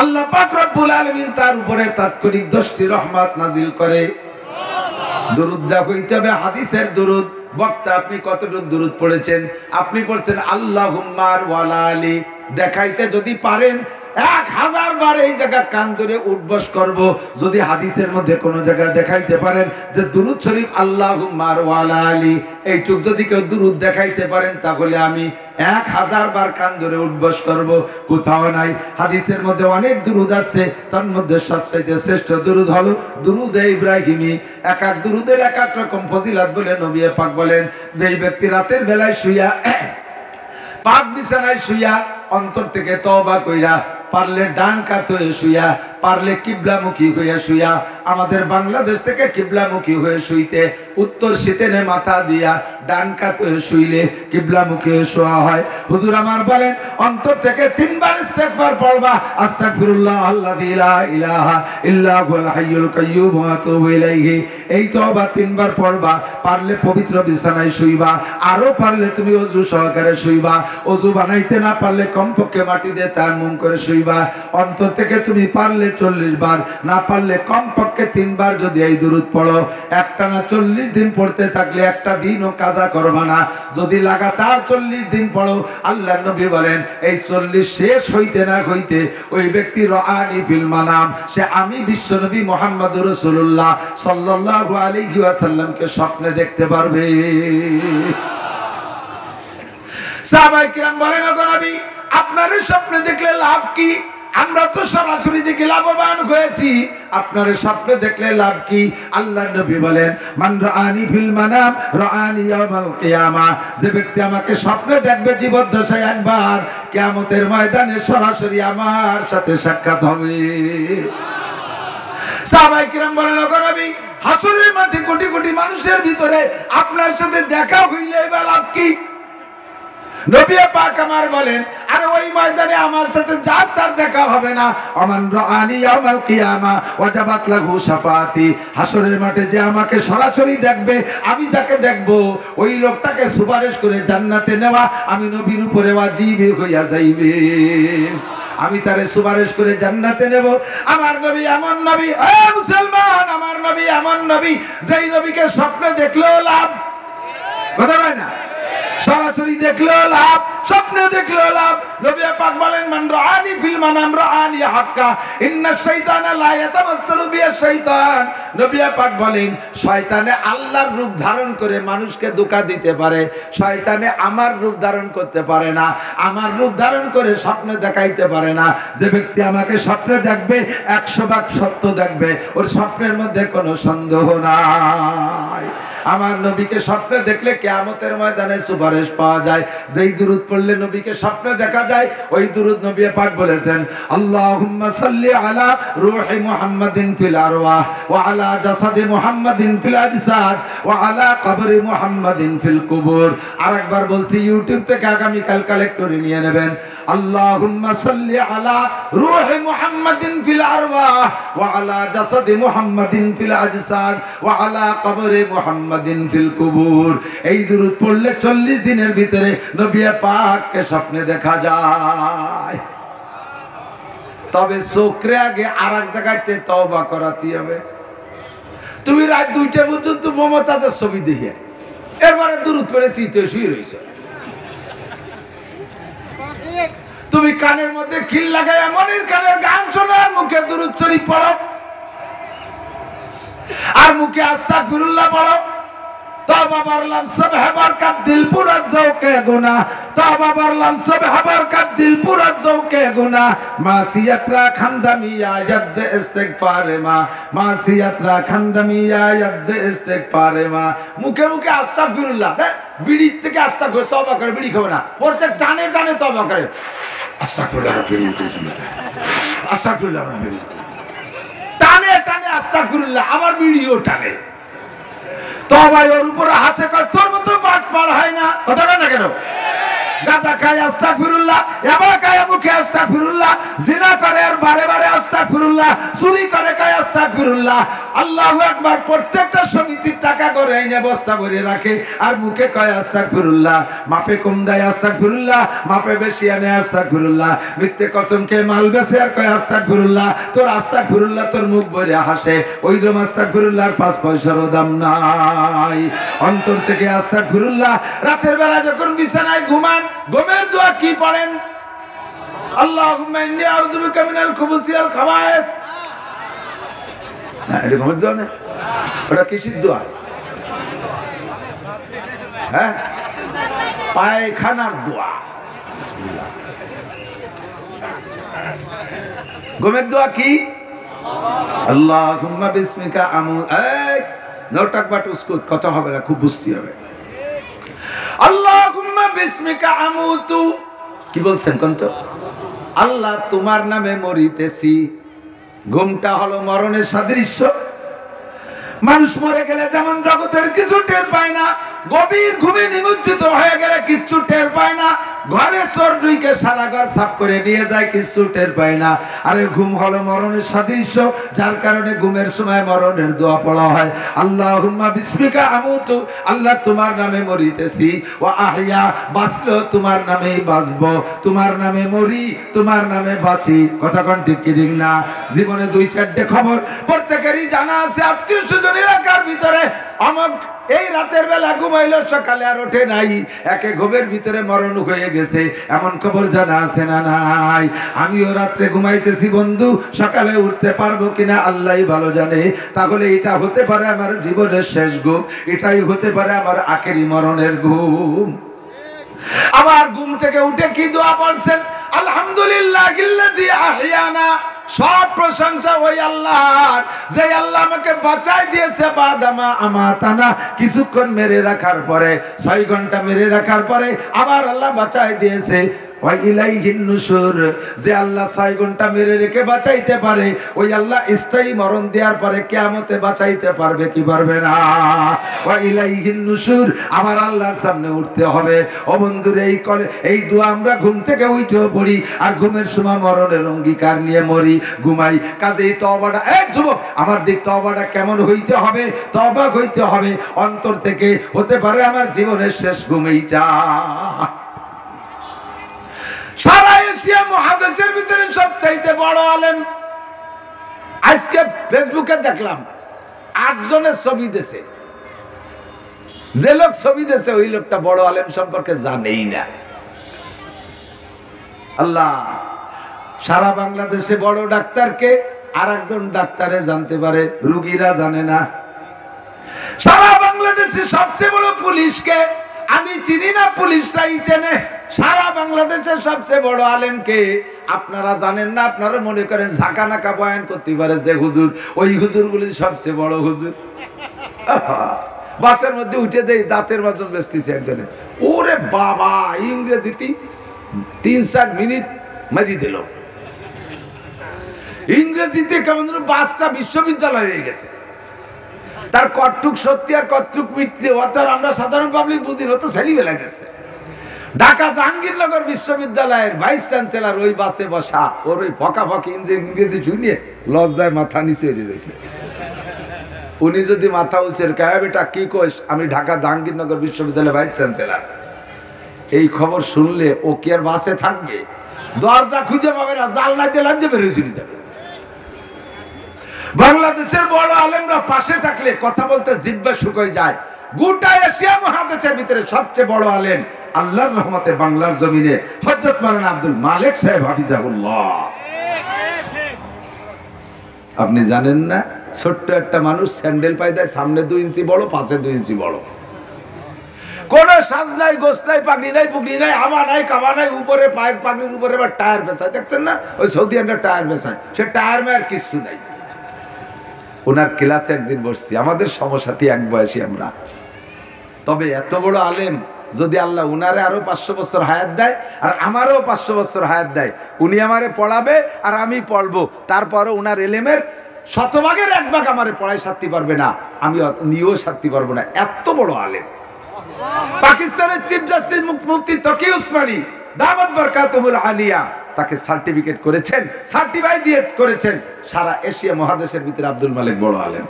আল্লাহ পাক রব্বুল আলামিন তার উপরে তাৎক্ষণিক 10টি রহমত নাজিল করে। দুরূদ যা হইতে হবে হাদিসের দুরূদ। বক্তা আপনি কতটুকু দুরূদ পড়েছেন? আপনি পড়ছেন আল্লাহুম্মা ওয়ালা আলী। দেখাইতে যদি পারেন 1000 বার এই জায়গা কান ধরে উঠবস করব। যদি হাদিসের মধ্যে কোন জায়গায় দেখাইতে পারেন যে দুরূদ শরীফ আল্লাহুম্মা ওয়ালা আলী, এইটুক যদি কেউ দুরূদ দেখাইতে পারেন তাহলে আমি 1000 বার কান ধরে উঠবস করব। কোথাও নাই। হাদিসের মধ্যে অনেক দুরূদ আছে, তার মধ্যে সবচেয়ে শ্রেষ্ঠ দুরূদ হলো দুরূদে ইব্রাহিমী। এক এক দুরূদের এক এক রকম ফজিলত বলে নবী পাক বলেন, যেই ব্যক্তি রাতের বেলায় শুইয়া পাক বিছানায় শুইয়া অন্তর থেকে তওবা কইরা, পারলে ডান কাত হয়ে শুইয়া, পারলে কিবলামুখী হয়ে শুইয়া, আমাদের বাংলাদেশ থেকে কিবলামুখী হয়ে শুইতে উত্তর শীতেনে মাথা দিয়া ডান কাত হয়ে শুইলে কিবলামুখী হয়ে শোয়া হয়। হুজুর আমার বলেন অন্তর থেকে 3 বার ইস্তেগফার পড়বা, আস্তাগফিরুল্লাহ আল্লাযী লা ইলাহা ইল্লা হুয়াল হাইয়ুল কাইয়্যুম ওয়া আতুবু ইলাইহি। এই তওবা 3 বার পড়বা। পারলে পবিত্র বিছানায় শুইবা, আরো পারলে তুমি ওযু সহকারে শুইবা। ওযু বানাইতে না পারলে কমপক্ষে মাটি দিয়ে তায়াম্মুম করে শুইবা। অন্তর থেকে তুমি পারলে 40 বার, না পারলে কমপক্ষে 3 বার যদি এই দুরূদ পড়ো, একটানা 40 দিন পড়তে থাকলে একটা দিনও কাজা করবা না। যদি লাগাতার 40 দিন পড়ো, আল্লাহর নবী বলেন এই 40 শেষ হইতে না হইতে ওই ব্যক্তি রাআনি ফিল মানাম, সে আমি বিশ্বনবী মুহাম্মদুর রাসূলুল্লাহ সাল্লাল্লাহু আলাইহি ওয়াসাল্লামকে স্বপ্নে দেখতে পারবে। সাহাবায়ে কিরাম বলেন, ওগো নবী আপনারে স্বপ্নে দেখলে লাভ কি? আমরা তো সরাসরি দেখে লাভবান হয়েছি, আপনারে স্বপ্নে দেখলে লাভ কি? আল্লাহর নবী বলেন, মান রাআনি ফিল মানাম রাআনি ইয়াউমাল কিয়ামা। যে ব্যক্তি আমাকে স্বপ্নে দেখবে জীবদ্দশায় একবার, কিয়ামতের ময়দানে সরাসরি আমার সাথে সাক্ষাৎ হবে। সাহাবায়ে কিরাম বলেন, ওগো নবী হাসরের মাঠে কোটি কোটি মানুষের ভিতরে আপনার সাথে দেখা হইলে এবার লাভ কি? নবী পাক আমার বলেন, আরে ওই ময়দানে আমার সাথে যার তার দেখা হবে না। আমান রাআনি ইয়াউমাল কিয়ামা ওয়াজাবাত লাহু শাফাআতি। হাসরের মাঠে যে আমাকে সরাসরি দেখবে, আমি যাকে দেখব, ওই লোকটাকে সুপারিশ করে জান্নাতে নেওয়া আমি নবীর উপরে ওয়াজিব হইয়া যাইবে। আমি তারে সুপারিশ করে জান্নাতে নেব। আমার নবী এমন নবী, এ মুসলমান, আমার নবী এমন নবী যেই নবীকে স্বপ্নে দেখলেও লাভ। কথা বলে না? সরাসরি দেখলেও লাভ, স্বপ্নে দেখলেও লাভ। নবী পাক বলেন, মান রাআনি ফিল মানাম রাআনি হাক্কা ইন্নাশ শাইতানা লা ইয়াতামাসসালু বিয়াশ শাইতান। নবী পাক বলেন, শয়তানে আল্লাহর রূপ ধারণ করে মানুষকে ধোঁকা দিতে পারে, শয়তানে আমার রূপ ধারণ করতে পারে না, আমার রূপ ধারণ করে স্বপ্নে দেখাইতে পারে না। যে ব্যক্তি আমাকে স্বপ্নে দেখবে 100 ভাগ সত্য দেখবে, ওর স্বপ্নের মধ্যে কোনো সন্দেহ নাই। আমার নবীকে স্বপ্নে দেখলে কিয়ামতের ময়দানে সুপারিশ পাওয়া যায়। যেই দুরূদ পড়লে নবীকে স্বপ্নে দেখা যায়, ওই দুরূদ নবী পাক বলেছেন, আল্লাহুম্মা সাল্লি আলা রূহি মুহাম্মাদিন ফিল আরওয়াহ ওয়া আলা জাসাদি মুহাম্মাদিন ফিল আজসাদ ওয়া আলা কবরি মুহাম্মাদিন ফিল কুবুর। আরেকবার বলছি, ইউটিউব থেকে আগামী কাল কালেক্ট করে নিয়ে নেবেন। আল্লাহুম্মা সাল্লি আলা রূহি মুহাম্মাদিন ফিল আরওয়াহ ওয়া আলা জাসাদি মুহাম্মাদিন ফিল আজসাদ ওয়া আলা কবরি মুহাম্মাদিন ফিল কুবুর। এই দুরূদ পড়লে 40 দিনের ভিতরে নবী পাককে স্বপ্নে দেখা যায়। তবে চোখে আগে আরেক জায়গাতে তওবা করাতে হবে। তুমি রাত 2টা পর্যন্ত মমতাজের ছবি দেখে এরপরে দুরূদ পড়েছি তো শুয়ে রইছো। তুমি কানের মধ্যে খিল লাগাইয়া মনির কানের গান শোনো, আর মুখে দুরূদ শরীফ পড়ো, আর মুখে আস্তাগফিরুল্লাহ পড়ো। তওবা বারলাম সব হবার কাব দিল পুরা জৌকে গুনাহ, তওবা বারলাম সব হবার কাব দিল পুরা জৌকে গুনাহ। মাসিয়াতরা খানদামিয়া ইয়াজে ইস্তিগফারে মা, মাসিয়াতরা খানদামিয়া ইয়াজে ইস্তিগফারে মা। মুখে মুখে আস্তাগফিরুল্লাহ, বিড়ি থেকে আস্তাগফির তওবা করে, বিড়ি খাবে না, পড়তে টানে টানে তওবা করে, আস্তাগফিরুল্লাহ আস্তাগফিরুল্লাহ টানে টানে আস্তাগফিরুল্লাহ, আবার বিড়িও টানে। তওবা ওর উপরে হাসে, কয় তোর মতো বাট পার হয় না। কথা বলে না কেন? গাঁজা খায় আস্তাগফিরুল্লাহ, ইয়াবা খায় মুখে আস্তাগফিরুল্লাহ, জিনা করে আর বারে বারে আস্তাগফিরুল্লাহ, চুরি করে খায় আস্তাগফিরুল্লাহ। আল্লাহু আকবার। প্রত্যেকটা সমিতির টাকা করে এনে বস্তা ভরে রাখে আর মুখে কয় আস্তাগফিরুল্লাহ। মাপে কম দেয় আস্তাগফিরুল্লাহ, মাপে বেশি আনে আস্তাগফিরুল্লাহ। মিথ্যে কসম খেয়ে মাল বেচে আর কয় আস্তাগফিরুল্লাহ। তোর আস্তাগফিরুল্লাহ তোর মুখ ভরে হাসে, ওই রকম আস্তাগফিরুল্লাহর 5 পয়সারও দাম নাই। অন্তর থেকে আস্তাগফিরুল্লাহ। রাতের বেলা যখন বিছানায় ঘুমান, ঘুমের দোয়া কি পড়েন? আল্লাহুম্মা ইন্নী আউযু বিকা মিনাল খুবুসি ওয়াল খাবায়েস। না, এটা ঘুমের দোয়া না, ওটা কিসের দোয়া? হ্যাঁ, পায়খানার দোয়া। ঘুমের দোয়া কি? আল্লাহুম্মা বিসমিকা আমু, এই নটাক বাটুসকো কথা হবে না, খুব বুঝতে হবে। আল্লাহুম্মা বিসমিকা আমুতু, কি বলছেন কোন তো? আল্লাহ তোমার নামে মরিতেছি। ঘুমটা হলো মরণের সাদৃশ্য। মানুষ মরে গেলে যেমন জগতের কিছু টের পায় না, গভীর ঘুমে নিমজ্জিত হয়ে গেলে কিচ্ছু টের পায় না। ঘরে চোর ঢুকে সারা ঘর সাফ করে নিয়ে যায়, কিচ্ছু টের পায় না। আরে ঘুম হলো মরণের সাদৃশ্য, যার কারণে ঘুমের সময় মরণের দোয়া পড়া হয়। আল্লাহুম্মা বিসমিকা আমুতু, আল্লাহ তোমার নামে মরিতেছি। ও আহিয়া, বাঁচলেও তোমার নামেই বাঁচবো, তোমার নামে মরি, তোমার নামে বাঁচি। কথা কোন ঠিক কি ঠিক না? জীবনে 2-4টে খবর প্রত্যেকেরই জানা আছে। আত্মীয় স্বজন এলাকার ভিতরে অমক এই রাতের বেলা ঘুমাইলো, সকালে আর ওঠে নাই, একে ঘুমের ভিতরে মরণ হয়ে গেছে, এমন খবর জানা আছে না নাই? আমিও রাত্রে ঘুমাইতেছি বন্ধু, সকালে উঠতে পারবো কিনা আল্লাহই ভালো জানে। তাহলে এটা হতে পারে আমার জীবনের শেষ ঘুম, এটাই হতে পারে আমার আখেরি মরণের ঘুম। আবার ঘুম থেকে উঠে কি দোয়া পড়ছেন? আলহামদুলিল্লাহিল্লাযী আহিয়ানা, সব প্রশংসা ওই আল্লাহর, যে আল্লাহ আমাকে বাঁচাই দিয়েছে। বাদামা আমাতানা, কিছুক্ষণ মেরে রাখার পরে, 6 ঘন্টা মেরে রাখার পরে আবার আল্লাহ বাঁচাই দিয়েছে। ওয়া ইলাইহিন নুশুর, যে আল্লাহ 6 ঘন্টা মেরে রেখে বাঁচাইতে পারে, ওই আল্লাহ স্থায়ী মরণ দেওয়ার পরে কিয়ামতে বাঁচাইতে পারবে কি পারবে না? ওয়া ইলাইহিন নুশুর, আবার আল্লাহর সামনে উঠতে হবে। ও বন্ধুরে, এই দোয়া আমরা ঘুম থেকে উঠেও পড়ি, আর ঘুমের সময় মরণের অঙ্গীকার নিয়ে মরি, ঘুমাই। কাজেই তওবাটা, এই যুবক আমার দিক, তওবাটা কেমন হইতে হবে? তওবা হইতে হবে অন্তর থেকে। হতে পারে আমার জীবনের শেষ ঘুম এইটা। সারা এশিয়া মহাদেশের ভিতরে সবচাইতে বড় আলেম, আজকে ফেসবুকে দেখলাম 8 জনের ছবি দেশে, যে লোক ছবি দেশে ওই লোকটা বড় আলেম সম্পর্কে জানেই না। আল্লাহ, সারা বাংলাদেশে বড় ডাক্তারকে আর একজন ডাক্তারে জানতে পারে, রোগীরা জানে না। সারা বাংলাদেশে সবচেয়ে বড় পুলিশকে আমি চিনি না, পুলিশরাই চেনে। সারা বাংলাদেশের সবচেয়ে বড় আলেমকে আপনারা জানেন না। আপনারা মনে করেন ঝাঁকা নাকা বয়ান করতে পারে যে হুজুর, ওই হুজুর বলে সবচেয়ে বড় হুজুর। বাসের মধ্যে উঠে দেয়, দাঁতের মাজন বেচতেছে একজনে, ওরে বাবা, ইংরেজিতে 3-4 মিনিট মারি দিল। ইংরেজিতে কেমন বাসটা বিশ্ববিদ্যালয় হয়ে গেছে। তার কতটুক সত্যি আর কতটুক মিথ্যে অর্থাৎ আমরা সাধারণ পাবলিক বুঝি, হতো ছেলি বেলা গেছে। ঢাকা জাহাঙ্গীরনগর বিশ্ববিদ্যালয়ের ভাইস চ্যান্সেলর ওই বাসে বসা, ওর ওই ফকা ফকি ইংরেজি শুনিয়ে লজ্জায় মাথা নিচে রয়েছে। উনি যদি মাথা উঁচের কায়া, বেটা কি কইস, আমি ঢাকা জাহাঙ্গীরনগর বিশ্ববিদ্যালয়ের ভাইস চ্যান্সেলর, এই খবর শুনলে ও কি আর বাসে থাকবে? দরজা খুঁজে পাবে না, জানলা দিয়ে লাফ দিয়ে বেরিয়ে চলে যাবে। বাংলাদেশের বড় আলেমরা পাশে থাকলে কথা বলতে জিহ্বা শুকিয়ে যায়। গোটা এশিয়া মহাদেশের ভিতরে সবচেয়ে বড় আলেম আল্লাহর রহমতে বাংলার জমিনে হযরত মাওলানা আব্দুল মালিক সাহেব হাফিজাহুল্লাহ। আপনি জানেন না, ছোট্ট একটা মানুষ স্যান্ডেল পায় দেয়, সামনে 2 ইঞ্চি বড়, পাশে 2 ইঞ্চি বড়, কোন সাজ নাই, গোস নাই, পাগড়ি নাই, পুগড়ি নাই, হাওয়া নাই, কাবা নাই, উপরে পায়ের পাগড়ির উপরে আবার টায়ার পেছায়, দেখছেন না ওই সৌদি আরবের টায়ার পেছায়, সে টায়ার মেয়ার কিছু নাই। ওনার ক্লাসে একদিন বসছি, আমাদের সমসাথী এক বয়সী আমরা। তবে এত বড় আলেম, যদি আল্লাহ উনারে আরো 500 বছর হায়াত দেয় আর আমারও 500 বছর হায়াত দেয়, উনি আমারে পড়াবে আর আমি পড়বো, তারপরও উনার এলেমের 100 ভাগের 1 ভাগ আমারে পড়ায় সারতে পারবে না, আমি নিয়েও সারতে পারবো না। এত বড় আলেম। পাকিস্তানের চিফ জাস্টিস মুফতি তকি উসমানী দামাত বরকাতুহুল আলিয়া তাকে সার্টিফিকেট করেছেন, সার্টিফাই দিয়ে করেছেন সারা এশিয়া মহাদেশের ভিতরে আব্দুল মালিক বড় আলেম।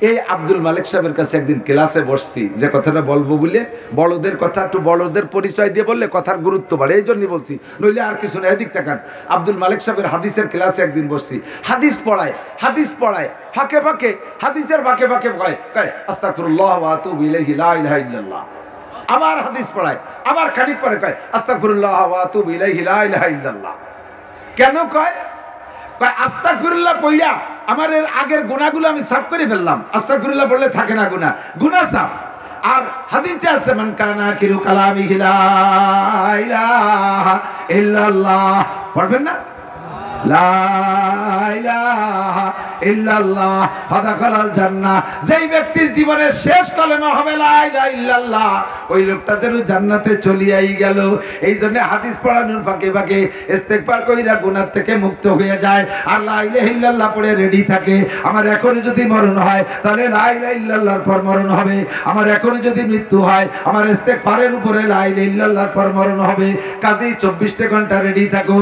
এই আব্দুল মালিক সাহেবের কাছে একদিন ক্লাসে বসছি, যে কথাটা বলবো বলে বড়দের কথা একটু বড়দের পরিচয় দিয়ে বললে কথার গুরুত্ব বাড়ে, এই জন্যই বলছি, নইলে আর কিছু না। এদিক তাকান, আব্দুল মালিক সাহেবের হাদিসের ক্লাসে একদিন বসছি, হাদিস পড়ায় ফাঁকে ফাঁকে হাদিসের ফাঁকে কয় আস্তাগফিরুল্লাহ ওয়া আতুবু ইলাইহি লা ইলাহা ইল্লাল্লাহ। আবার হাদিস পড়ায়, আবার খানিক পরে কয় আস্তাগফিরুল্লাহ ওয়া আতুবু ইলাইহি লা ইলাহা ইল্লাল্লাহ। কেন কয়? আস্তাগফিরুল্লাহ পড়িয়া আমার এর আগের গুনাহগুলো আমি সাফ করে ফেললাম। আস্তাগফিরুল্লাহ পড়লে থাকে না গুনাহ সাফ। আর হাদিসে আছে মান কানা কিরু কালামিহি লা ইলাহা ইল্লাল্লাহ, পড়বেন না? লা ইলাহা ইল্লাল্লাহ ফাদাখালাল জান্নাহ। যেই ব্যক্তির জীবনের শেষ কলেমা হবে লা ইলাহা ইল্লাল্লাহ, ওই লোকটা যেন জান্নাতে চলিয়াই গেল। এই জন্য হাদিস পড়ানোর ফাঁকে ফাঁকে ইস্তেগফার কইরা গুনাহ থেকে মুক্ত হয়ে যায় আর লা ইলাহা ইল্লাল্লাহ পড়ে রেডি থাকে। আমার এখনই যদি মরণ হয় তাহলে লা ইলাহা ইল্লাল্লাহর পর মরণ হবে, আমার এখনই যদি মৃত্যু হয় আমার ইস্তেগফারের উপরে লা ইলাহা ইল্লাল্লাহর পর মরণ হবে। কাজেই 24 ঘন্টা রেডি থাকো।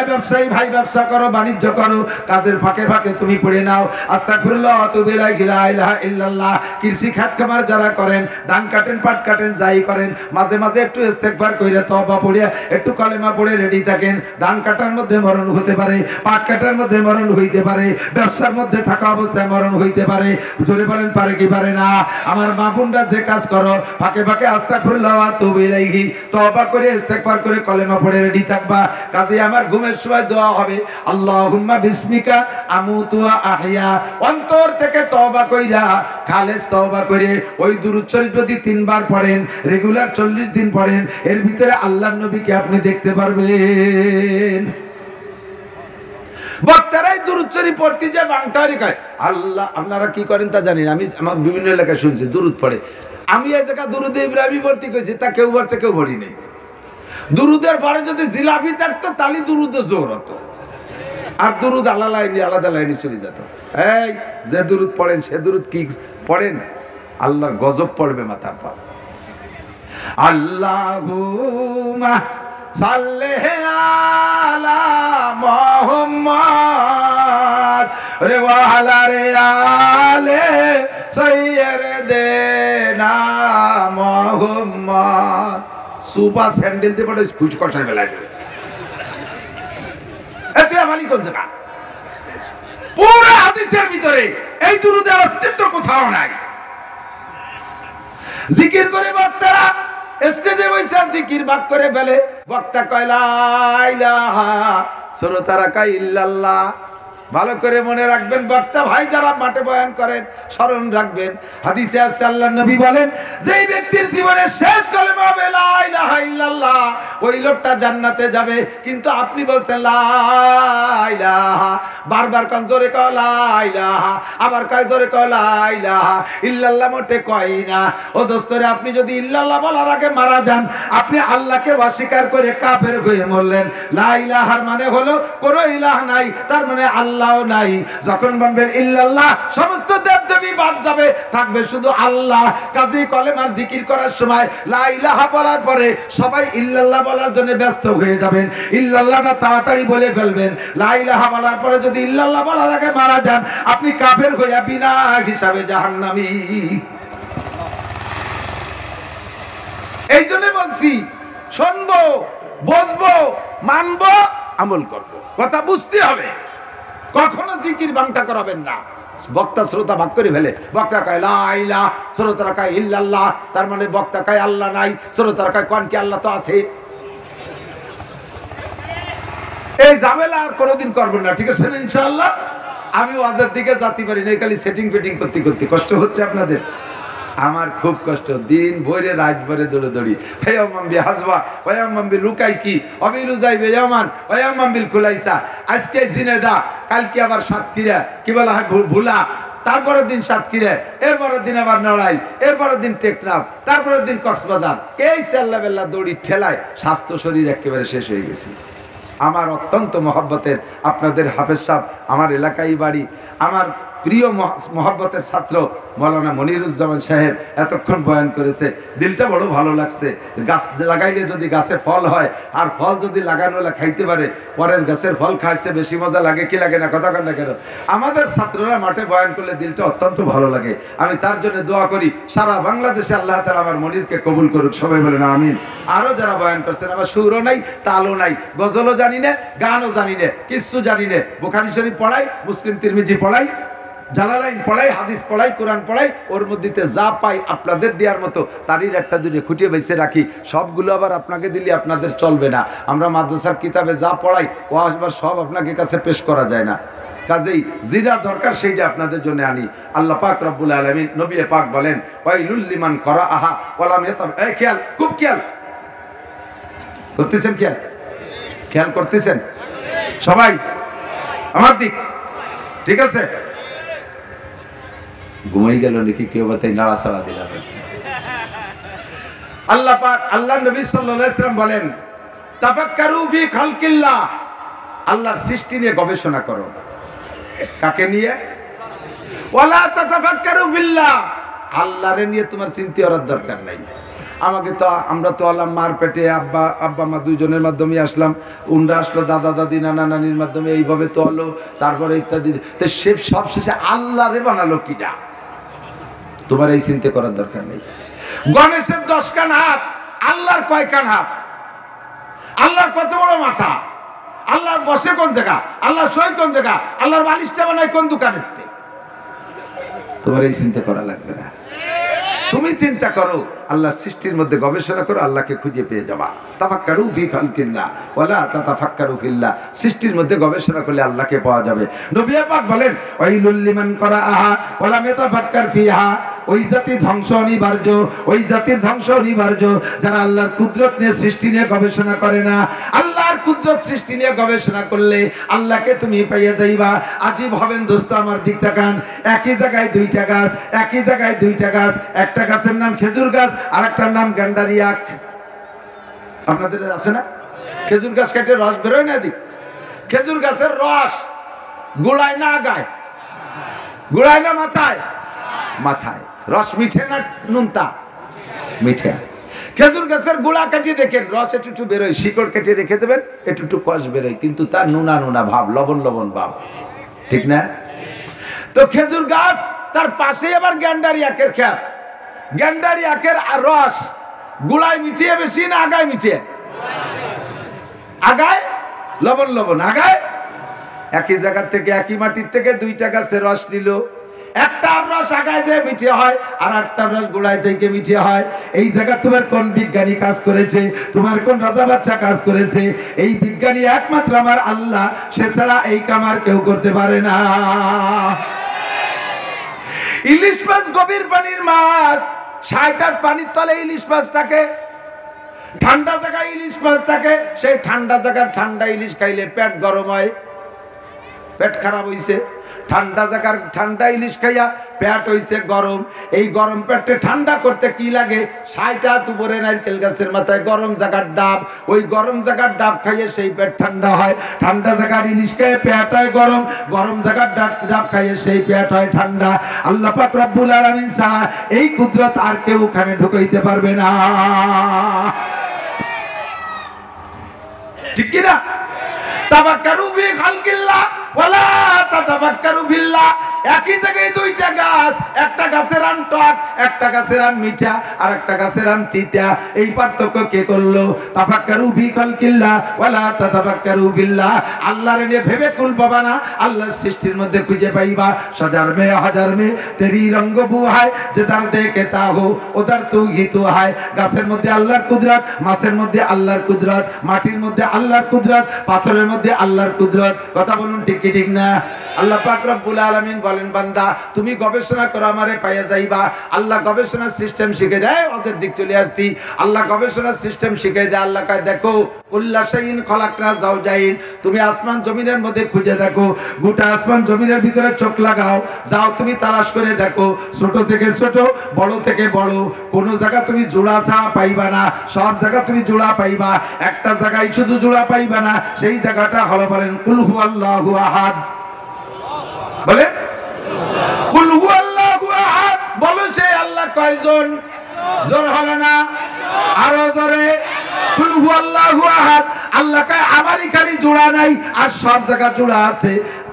ব্যবসায়ী ভাই, ব্যবসা করো, বাণিজ্য করো, কাজের ফাঁকে ফাঁকে তুমি পড়ে নাও আস্তাগফিরুল্লাহ ওয়া আতুবু ইলাইহি লা ইলাহা ইল্লাল্লাহ। কৃষি খাত খামার যারা করেন, ধান কাটেন, পাট কাটেন, যাই করেন, মাঝে মাঝে একটু ইস্তেগফার কইরা তওবা পড়িয়া একটু কালেমা পড়ে রেডি থাকেন। ধান কাটার মধ্যে মরণ হতে পারে, পাট কাটার মধ্যে মরণ হইতে পারে, ব্যবসার মধ্যে থাকা অবস্থায় মরণ হইতে পারে। জোরে বলেন পারে কি পারে না? আমার মা বোনরা যে কাজ করো, ফাঁকে ফাঁকে আস্তাগফিরুল্লাহ ওয়া আতুবু ইলাইহি তওবা করে ইস্তেগফার করে কালেমা পড়ে রেডি থাকবা। কাজে আমার ঘুমের সময় দোয়া হবে আল্লাহুম্মা বিসমিকা আমুতু ওয়া আহইয়া। অন্তর থেকে তওবা কইরা, খালেস তওবা করে ওই দুরূদ শরীফ যদি 3 বার পড়েন, রেগুলার 40 দিন পড়েন, এর ভিতরে আল্লাহর নবীকে আপনি দেখতে পারবেন। বক্তারাই দুরূদ শরীফ পড়তে যে বাংটারি কয় আল্লাহ, আপনারা কি করেন তা জানি না, আমি আমার বিভিন্ন এলাকায় শুনছি দুরূদ পড়ে। আমি এই জায়গা দুরূদে ইব্রাহিমী ভর্তি করেছি, তা কেউ বলছে কেউ পড়ি নেই। দুরূদের পরে যদি জিলাপি থাকতো তাহলে দুরূদে জোর হতো, আর দুরূদ আলাদা লাইনে চলে যেত। এই যে দুরূদ পড়েন সে দুরূদ কি পড়েন? আল্লাহর গজব পড়বে মাথার পর। আল্লাহুম্মা সাল্লি আলা মুহাম্মাদ ওয়া আলা আলি সাইয়্যিদিনা মুহাম্মাদ। সুপার স্যান্ডেল দিয়ে পড়ে কুচ কষায় ফেলা দেবে। এতে আমালি কোন জায়গা? পুরো হাদিসের ভিতরে এই দুরূদের অস্তিত্ব কোথাও নাই। জিকির করে বক্তারা স্টেজে বসে জিকির ভাগ করে ফেলে। বক্তা কয় লা ইলাহা, শ্রোতারা কয় ইল্লাল্লাহ। ভালো করে মনে রাখবেন, বক্তা ভাই যারা মাঠে বয়ান করেন স্মরণ রাখবেন, হাদিসে আছে আল্লাহর নবী বলেন যেই ব্যক্তির জীবনের শেষ কলেমা হবে লা ইলাহা ইল্লাল্লাহ, ওই লোকটা জান্নাতে যাবে। কিন্তু আপনি বলছেন লা ইলাহা, বারবার কোন জোরে কয় লা ইলাহা, আবার কয় জোরে কয় লা ইলাহা ইল্লাল্লাহ, মোটে কয় না। ও দোস্তরে, আপনি যদি ইল্লাল্লাহ বলার আগে মারা যান, আপনি আল্লাহকে অস্বীকার করে কাফের হয়ে মরলেন। লা ইলাহার মানে হলো কোনো ইলাহ নাই, তার মানে আল্লাহ নাই। যখন বলবেন ইল্লাল্লাহ, সমস্ত দেবদেবী বাদ যাবে, থাকবে শুধু আল্লাহ। কাজেই কলেমার জিকির করার সময় লা ইলাহা বলার পরে সবাই ইল্লাল্লাহ বলার জন্য ব্যস্ত হয়ে যাবেন। ইল্লাল্লাহটা তাড়াতাড়ি বলে ফেলবেন। লা ইলাহা বলার পরে যদি ইল্লাল্লাহ বলার আগে মারা যান, আপনি কাফের হয়ে বিনা হিসাবে জাহান্নামী। এই জন্য বলছি, শুনবো, বুঝবো, মানবো, আমল করবো। কথা বুঝতে হবে। কখনো জিকির বাংটা করাবেন না। বক্তা শ্রোতা ভাগ করে ফেলে। বক্তা কয় লা ইলাহা, শ্রোতারা কয় ইল্লাল্লাহ। তার মানে বক্তা কয় আল্লাহ নাই, শ্রোতারা কয় কোন কি আল্লাহ তো আছে। এই ঝামেলা আর কোনোদিন করবেন না, ঠিক আছে না? ইনশাআল্লাহ। আমি ওয়াজের দিকে যেতে পারি না, খালি সেটিং ফিটিং করতে করতে কষ্ট হচ্ছে আপনাদের। আমার খুব কষ্ট, দিন ভরে রাত ভরে দৌড়ি। হেয়ামাম্বি হাসবা ওয়ামাম্বি লুকাই কি অবিলু যাইবে ইয়ামান ওয়ামাম্বিল খুলাইসা। আজকে জিনেদা, কালকে আবার সাতক্ষীরা, কি বলা হয় ভুলা, তারপরের দিন সাতক্ষীরা, এরপরের দিন আবার নড়াইল, এরপরের দিন টেকনাফ, তারপরের দিন কক্সবাজার। এই চাল্লা বেল্লা দৌড়ি ঠেলায় স্বাস্থ্য শরীর একেবারে শেষ হয়ে গেছে। আমার অত্যন্ত মহব্বতের আপনাদের হাফেজ সাহেব, আমার এলাকায় বাড়ি, আমার প্রিয় মহব্বতের ছাত্র মৌলানা মনিরুজ্জামান সাহেব এতক্ষণ বয়ান করেছে, দিলটা বড় ভালো লাগছে। গাছ লাগাইলে যদি গাছে ফল হয়, আর ফল যদি লাগানো খাইতে পারে, পরের গাছের ফল খাইছে বেশি মজা লাগে কি লাগে না, কথা কন না কেন? আমাদের ছাত্ররা মাঠে বয়ান করলে দিলটা অত্যন্ত ভালো লাগে। আমি তার জন্য দোয়া করি সারা বাংলাদেশে আল্লাহ তাআলা আমার মনিরকে কবুল করুক, সবাই বলেন আমিন। আরো যারা বয়ান করছেন, আমার সুরও নাই, তালও নাই, গজলও জানি না, গানও জানি না, কিচ্ছু জানি না। বুখারী শরীফ পড়াই, মুসলিম তিরমিজি পড়াই, জালালাইন পড়াই, হাদিস পড়াই, কোরআন পড়াই, ওর মধ্যে যা পাই আপনাদের দেওয়ার মতো তারির একটা দুটো খুঁটিয়ে বেঁচে রাখি। সবগুলো আবার আপনাকে দিলে আপনাদের চলবে না। আমরা মাদ্রাসার কিতাবে যা পড়াই ও আবার সব আপনাকে কাছে পেশ করা যায় না, কাজেই যেটা দরকার সেইটা আপনাদের জন্য আনি। আল্লাহ পাক রব্বুল আলামিন, নবী পাক বলেন ওয়াইলুল লিমান করাআহা ওয়া লাম ইয়াতাব। এই খেয়াল, খুব খেয়াল করতেছেন, খেয়াল করতেছেন সবাই আমার দিক, ঠিক আছে? ঘুমাই গেল নাকি কেউ? বাতাই নাড়াচাড়া দিলাম। আল্লাহ পাক, আল্লাহ নবী সাল্লাল্লাহু আলাইহি ওয়াসাল্লাম বলেন তাফাক্কারু ফি খালকিল্লাহ, আল্লাহর সৃষ্টি নিয়ে গবেষণা করো। কাকে নিয়ে? ওয়ালা তাতাফাক্কারু ফিল্লাহ, আল্লাহরে নিয়ে তোমার চিন্তা করার দরকার নাই। আমাকে তো, আমরা তো আল্লাহ মার পেটে আব্বা মা দুইজনের মাধ্যমে আসলাম, উনরা আসলো দাদা দাদি নানা নানির মাধ্যমে, এইভাবে তো হলো, তারপরে ইত্যাদি। তো সে সব শেষে আল্লাহরে বানালো কিনা, তোমার এই চিন্তা করার দরকার নেই। গণেশের 10 কান হাত, আল্লাহর কয় কান হাত? আল্লাহর কত বড় মাথা? আল্লাহর বসে কোন জায়গা? আল্লাহর সই কোন জায়গা? আল্লাহর বালিশটা বানায় কোন দোকানের? তোমার এই চিন্তা করা লাগবে না। তুমি চিন্তা করো, আল্লাহর সৃষ্টির মধ্যে গবেষণা করো, আল্লাহকে খুঁজে পেয়ে যাবা। তাফাক্কারু ফি খালকিল্লাহ ওয়ালা তাতাফাক্কারু ফিল্লাহ, সৃষ্টির মধ্যে গবেষণা করলে আল্লাহকে পাওয়া যাবে। নবী পাক বলেন ওয়াইলুল লিমান করাআহা ওয়ালা ইয়াতাফাক্কার ফিহা, ওই জাতি ধ্বংস অনিবার্য, ওই জাতির ধ্বংস অনিবার্য যারা আল্লাহর কুদরত নিয়ে, সৃষ্টি নিয়ে গবেষণা করে না। আল্লাহর কুদরত সৃষ্টি নিয়ে গবেষণা করলে আল্লাহকে তুমি পাইয়া যাইবা। আজীব হবেন দোস্ত, আমার দিক তাকান। একই জায়গায় দুইটা গাছ, একই জায়গায় দুইটা গাছ, একটা গাছের নাম খেজুর গাছ আর একটার নাম গান্ডারিয়াক। আপনাদের আছে না? খেজুর গাছ কেটে রস বেরোয় না? দিক খেজুর গাছের রস গুড়ায় না আগায়, গুড়ায় না মাথায়? মাথায়। রস মিঠে না নুনতা? মিঠে। খেজুর গাছের গুড়া কাটিয়ে দেখেন, রস একটু বেরোয়, শিকড় কেটে রেখে দেবেন, একটু কষ বেরোয়, কিন্তু তার নুনা নুনা ভাব, লবণ লবণ ভাব, ঠিক না? তো খেজুর গাছ, তার পাশে আবার গ্যান্ডারিয়াকের ক্ষেত। গ্যান্ডারিয়াকের রস গুড়ায় মিঠিয়ে বেশি না আগায় মিঠিয়ে? আগায় লবণ লবণ, আগায়। একই জায়গা থেকে, একই মাটির থেকে দুইটা গাছের রস নিল, একটার রস আগায় যে মিঠে হয় আর একটার রস গোড়ায় থেকে মিঠে হয়। এই জায়গা তোমার কোন বিজ্ঞানী কাজ করেছে? তোমার কোন রাজা বাচ্চা কাজ করেছে? এই বিজ্ঞানী একমাত্র আমার আল্লাহ, সে ছাড়া এই কামার কেউ করতে পারে না। ইলিশ মাছ গভীর পানির মাছ, 60 হাত পানির তলে ইলিশ মাছ থাকে। ঠান্ডা জায়গায় ইলিশ মাছ থাকে, সেই ঠান্ডা জায়গার ঠান্ডা ইলিশ খাইলে পেট গরম হয়, পেট খারাপ হইছে। ঠান্ডা জায়গার ঠান্ডা ইলিশ খাইয়া পেট হইছে গরম। এই গরম পেটে ঠান্ডা করতে কি লাগে? 60 হাত উপরে নারকেল গাছের মাথায় গরম জায়গার ডাব, ওই গরম জায়গার ডাব খাইয়ে সেই পেট ঠান্ডা হয়। ঠান্ডা জায়গার ইলিশ খাইয়ে পেট হয় গরম, গরম জায়গার ডাব খাইয়ে সেই পেট হয় ঠান্ডা। আল্লাহ পাক রব্বুল আলামিন ছাড়া এই কুদরত আর কেউ ওখানে ঢুকাইতে পারবে না, ঠিক কি না? তাফাক্কারু ফি খালকিল্লাহ ওয়ালা তাতাফাক্কারু ফিল্লাহ। একই জায়গায় দুইটা গাছ, একটা গাছের আম টক, একটা গাছের আম মিঠা, আর একটা গাছের আম তিতা। এই পার্থক্য কে করলো? তাফাক্কারু ফি খালকিল্লাহ ওয়ালা তাতাফাক্কারু ফিল্লাহ। আল্লাহর নিয়ে ভেবে কুল পাবা না, আল্লাহর সৃষ্টির মধ্যে খুঁজে পাইবা। হাজার মে তেরি রঙ্গ বু হায়, যেদার দেখে তা হো ওদার তু হি তু হায়। গাছের মধ্যে আল্লাহর কুদরত, মাছের মধ্যে আল্লাহর কুদরত, মাটির মধ্যে আল্লাহর কুদরত, পাথরের মধ্যে আল্লাহর কুদরত। কথা বলুন ঠিক কি ঠিক না? আল্লাহ পাক রব্বুল আলামিন বলেন, বান্দা তুমি গবেষণা করো, আমারে পাইয়া যাইবা। আল্লাহ গবেষণার সিস্টেম শিখে দেয়। ওয়াজের দিক চলে আসছি। আল্লাহ গবেষণার সিস্টেম শিখে দেয়। আল্লাহ কয় দেখো কুল্লা শাইইন খলাকনা যাওজাইন, তুমি আসমান জমিনের মধ্যে খুঁজে দেখো, গোটা আসমান জমিনের ভিতরে চোখ লাগাও, যাও তুমি তালাশ করে দেখো, ছোট থেকে ছোট, বড় থেকে বড়, কোন জায়গা তুমি জোড়া ছাড়া পাইবা না, সব জায়গা তুমি জোড়া পাইবা। একটা জায়গায় শুধু জোড়া পাইবা না, সেই জায়গাটা হলো বলেন কুল হু আল্লাহু আহাদ। বলেন কয়জন? জোর হলো না? আরো জোরে। কুল হুয়াল্লাহু আহাদ। আল্লাহ কয় আমারই খালি জোড়া নাই, আর সব জায়গা জোড়া আছে।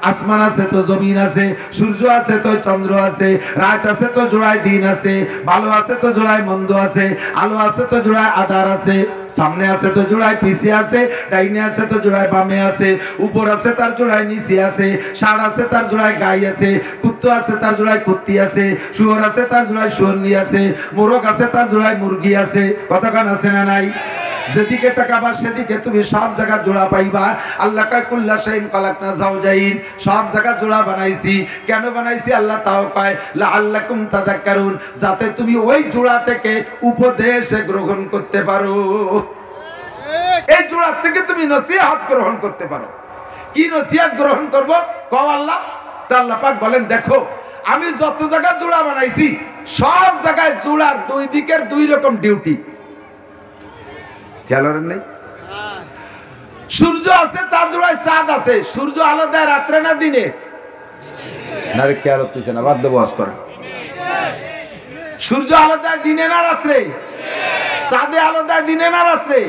আসমান আছে তো জমিন আছে, সূর্য আছে তো চন্দ্র আছে, রাত আছে তো জোড়ায় দিন আছে, ভালো আছে তো জোড়ায় মন্দ আছে, আলো আছে তো জোড়ায় আধার আছে, সামনে আছে তো জোড়ায় পিছিয়ে আছে, ডাইনে আছে তো জোড়ায় বামে আছে, উপর আছে তার জোড়ায় নিচে আছে, ষাঁড় আছে তার জোড়ায় গাই আছে, কুত্তো আছে তার জোড়ায় কুত্তি আছে, শুয়োর আছে তার জোড়ায় শুয়োরনি আছে, মোরগ আছে তার জোড়ায় মুরগি আছে। কতক্ষণ আছে না নাই? যেদিকে তাকাবা সেদিকে তুমি সব জায়গা জোড়া পাইবা। আল্লাহ কয় কুল্লা শাইইন খালাকনা যাওজাইন, সব জায়গা জোড়া বানাইছি। কেন বানাইছি আল্লাহ তাও কয় লাআল্লাকুম তাযাক্কারুন, যাতে তুমি ওই জোড়া থেকে উপদেশ গ্রহণ করতে পারো, এই জোড়া থেকে তুমি নসিহত গ্রহণ করতে পারো। কি নসিহত গ্রহণ করব? কও আল্লাহ। তা আল্লাহ পাক বলেন দেখো আমি যত জায়গা জোড়া বানাইছি সব জায়গায় জোড়ার দুই দিকের দুই রকম ডিউটি। খেয়াল করেন নাই? সূর্য আছে তার জোড়ায় চাঁদ আছে। সূর্য আলো দেয় রাত্রে না দিনে? না রে, খেয়াল হচ্ছে না, বাধ্য বস করা। সূর্য আলো দেয় দিনে না রাত্রে? চাঁদে আলো দেয় দিনে না রাত্রে?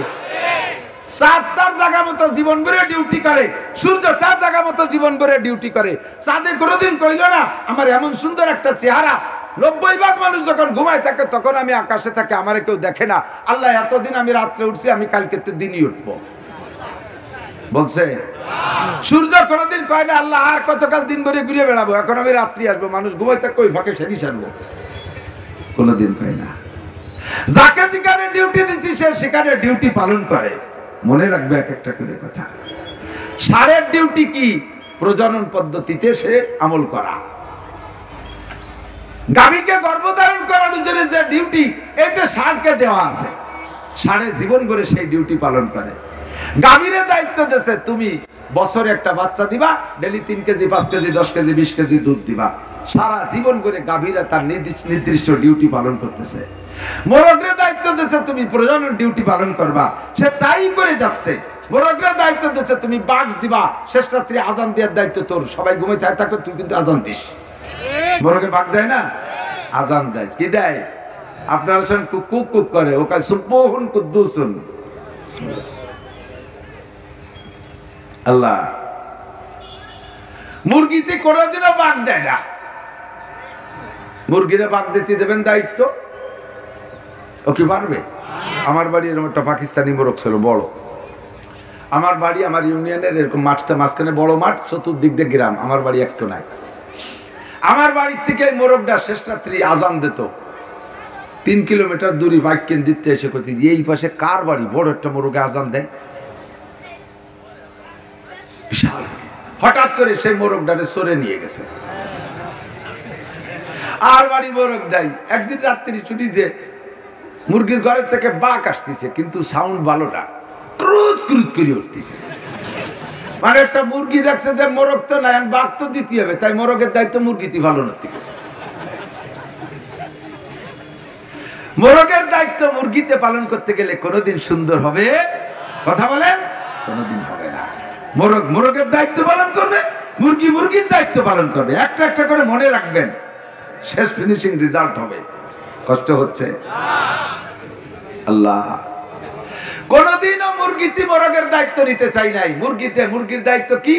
চাঁদ তার জায়গা মতো জীবন ভরে ডিউটি করে, সূর্য তার জায়গা মতো জীবন ভরে ডিউটি করে। চাঁদে কোনোদিন কইল না আমার এমন সুন্দর একটা চেহারা, 90% মানুষ যখন ঘুমায় থাকে তখন আমি আকাশে থাকি, আমারে কেউ দেখে না। আল্লাহ এতদিন আমি রাত্রে উঠছি, আমি কালকে দিনই উঠবো বলছে। সূর্য কোনোদিন কয় না আল্লাহ আর কতকাল দিন ভরে ঘুরে বেড়াবো, এখন আমি রাত্রি আসবো, মানুষ ঘুমাই থাকে ওই ফাঁকে সেটি ছাড়বো, কোনোদিন কয় না। যাকে যেখানে ডিউটি দিচ্ছি সে সেখানে ডিউটি পালন করে। মনে রাখবে এক একটা করে কথা। ষাঁড়ের ডিউটি কি? প্রজনন পদ্ধতিতে সে আমল করা। গাভীকে গর্ভধারণ করানোর জন্য যে ডিউটি, এটা ষাঁড়কে দেওয়া আছে। ষাঁড়ে জীবন করে সেই ডিউটি পালন করে। গাভীরে দায়িত্ব দিয়েছে তুমি বছরে একটা বাচ্চা দিবা, daily 3 KG 5 KG 10 KG 20 KG দুধ দিবা। সারা জীবন করে গাভীরা তার নির্দিষ্ট ডিউটি পালন করতেছে। মোরগের দায়িত্ব দিয়েছে তুমি প্রজনন ডিউটি পালন করবা, সে তাই করে যাচ্ছে। মোরগের দায়িত্ব দিয়েছে তুমি বাঘ দিবা, শেষ রাত্রি আজান দেওয়ার দায়িত্ব তোর। সবাই ঘুমাই থাকবে, তুই কিন্তু আজান দিস। মোরগে বাঘ দেয় না, আজান দেয়। কি দেয়? আপনার সঙ্গে কুক কুক করে, ও কাজ সুবহুন কুদ্দুসুন। আল্লাহ মুরগিতে কোনোদিনও বাঘ দেয় না। মুরগিরে বাঘ দিতে দেবেন দায়িত্ব, ও কি পারবে? আমার বাড়ি এরকম একটা পাকিস্তানি মোরগ ছিল বড়। আমার বাড়ি আমার ইউনিয়নের এরকম মাঠটা মাঝখানে বড় মাঠ, চতুর্দিক দিয়ে গ্রাম, আমার বাড়ি একটু নাই। আমার বাড়ির থেকে এই মোরগটা শেষ রাত্রি আজান দিত। 3 কিলোমিটার দূরে বাইক কেন দিতে এসে করছি এই পাশে কার বাড়ি বড় একটা মোরগে আজান দেয়, বিশাল। হঠাৎ করে সেই মোরগটারে সরে নিয়ে গেছে। আর বাড়ি মোরগ দেয়। একদিন রাত্রি ছুটি, যে মুরগির ঘরের থেকে বাঘ আসতেছে, কিন্তু সাউন্ড ভালো না, ক্রুদ ক্রুদ করে উঠতেছে। মানে একটা মুরগি দেখছে যে মোরগ তো নাই, বাঘ তো দিতে হবে, তাই মোরগের দায়িত্ব মুরগিতে ভালো নড়তে গেছে। মোরগের দায়িত্ব মুরগিতে পালন করতে গেলে কোনোদিন সুন্দর হবে? কথা বলেন, কোনোদিন হবে না। মোরগ মোরগের দায়িত্ব পালন করবে, মুরগি মুরগির দায়িত্ব পালন করবে। একটা একটা করে মনে রাখবেন, শেষ ফিনিশিং রেজাল্ট হবে। কষ্ট হচ্ছে? আল্লাহ কোনদিনও মুরগিতে মোরগের দায়িত্ব নিতে চাই নাই। মুরগির দায়িত্ব কি?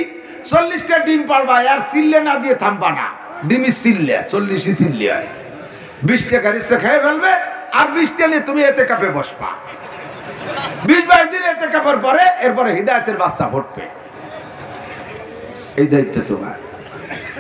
40টা ডিম পারবা, আর সিল্লে না দিয়ে থামবা না। ডিমি সিল্লে 40ই সিল্লে হয়, 20টা গাড়িটা খেয়ে ফেলবে, আর 20টা নিয়ে তুমি এতে কাপে বসবা। 20-22 দিন এতে কাপের পরে এরপরে হিদায়তের বাচ্চা ফুটবে। এই দায়িত্ব তোমার।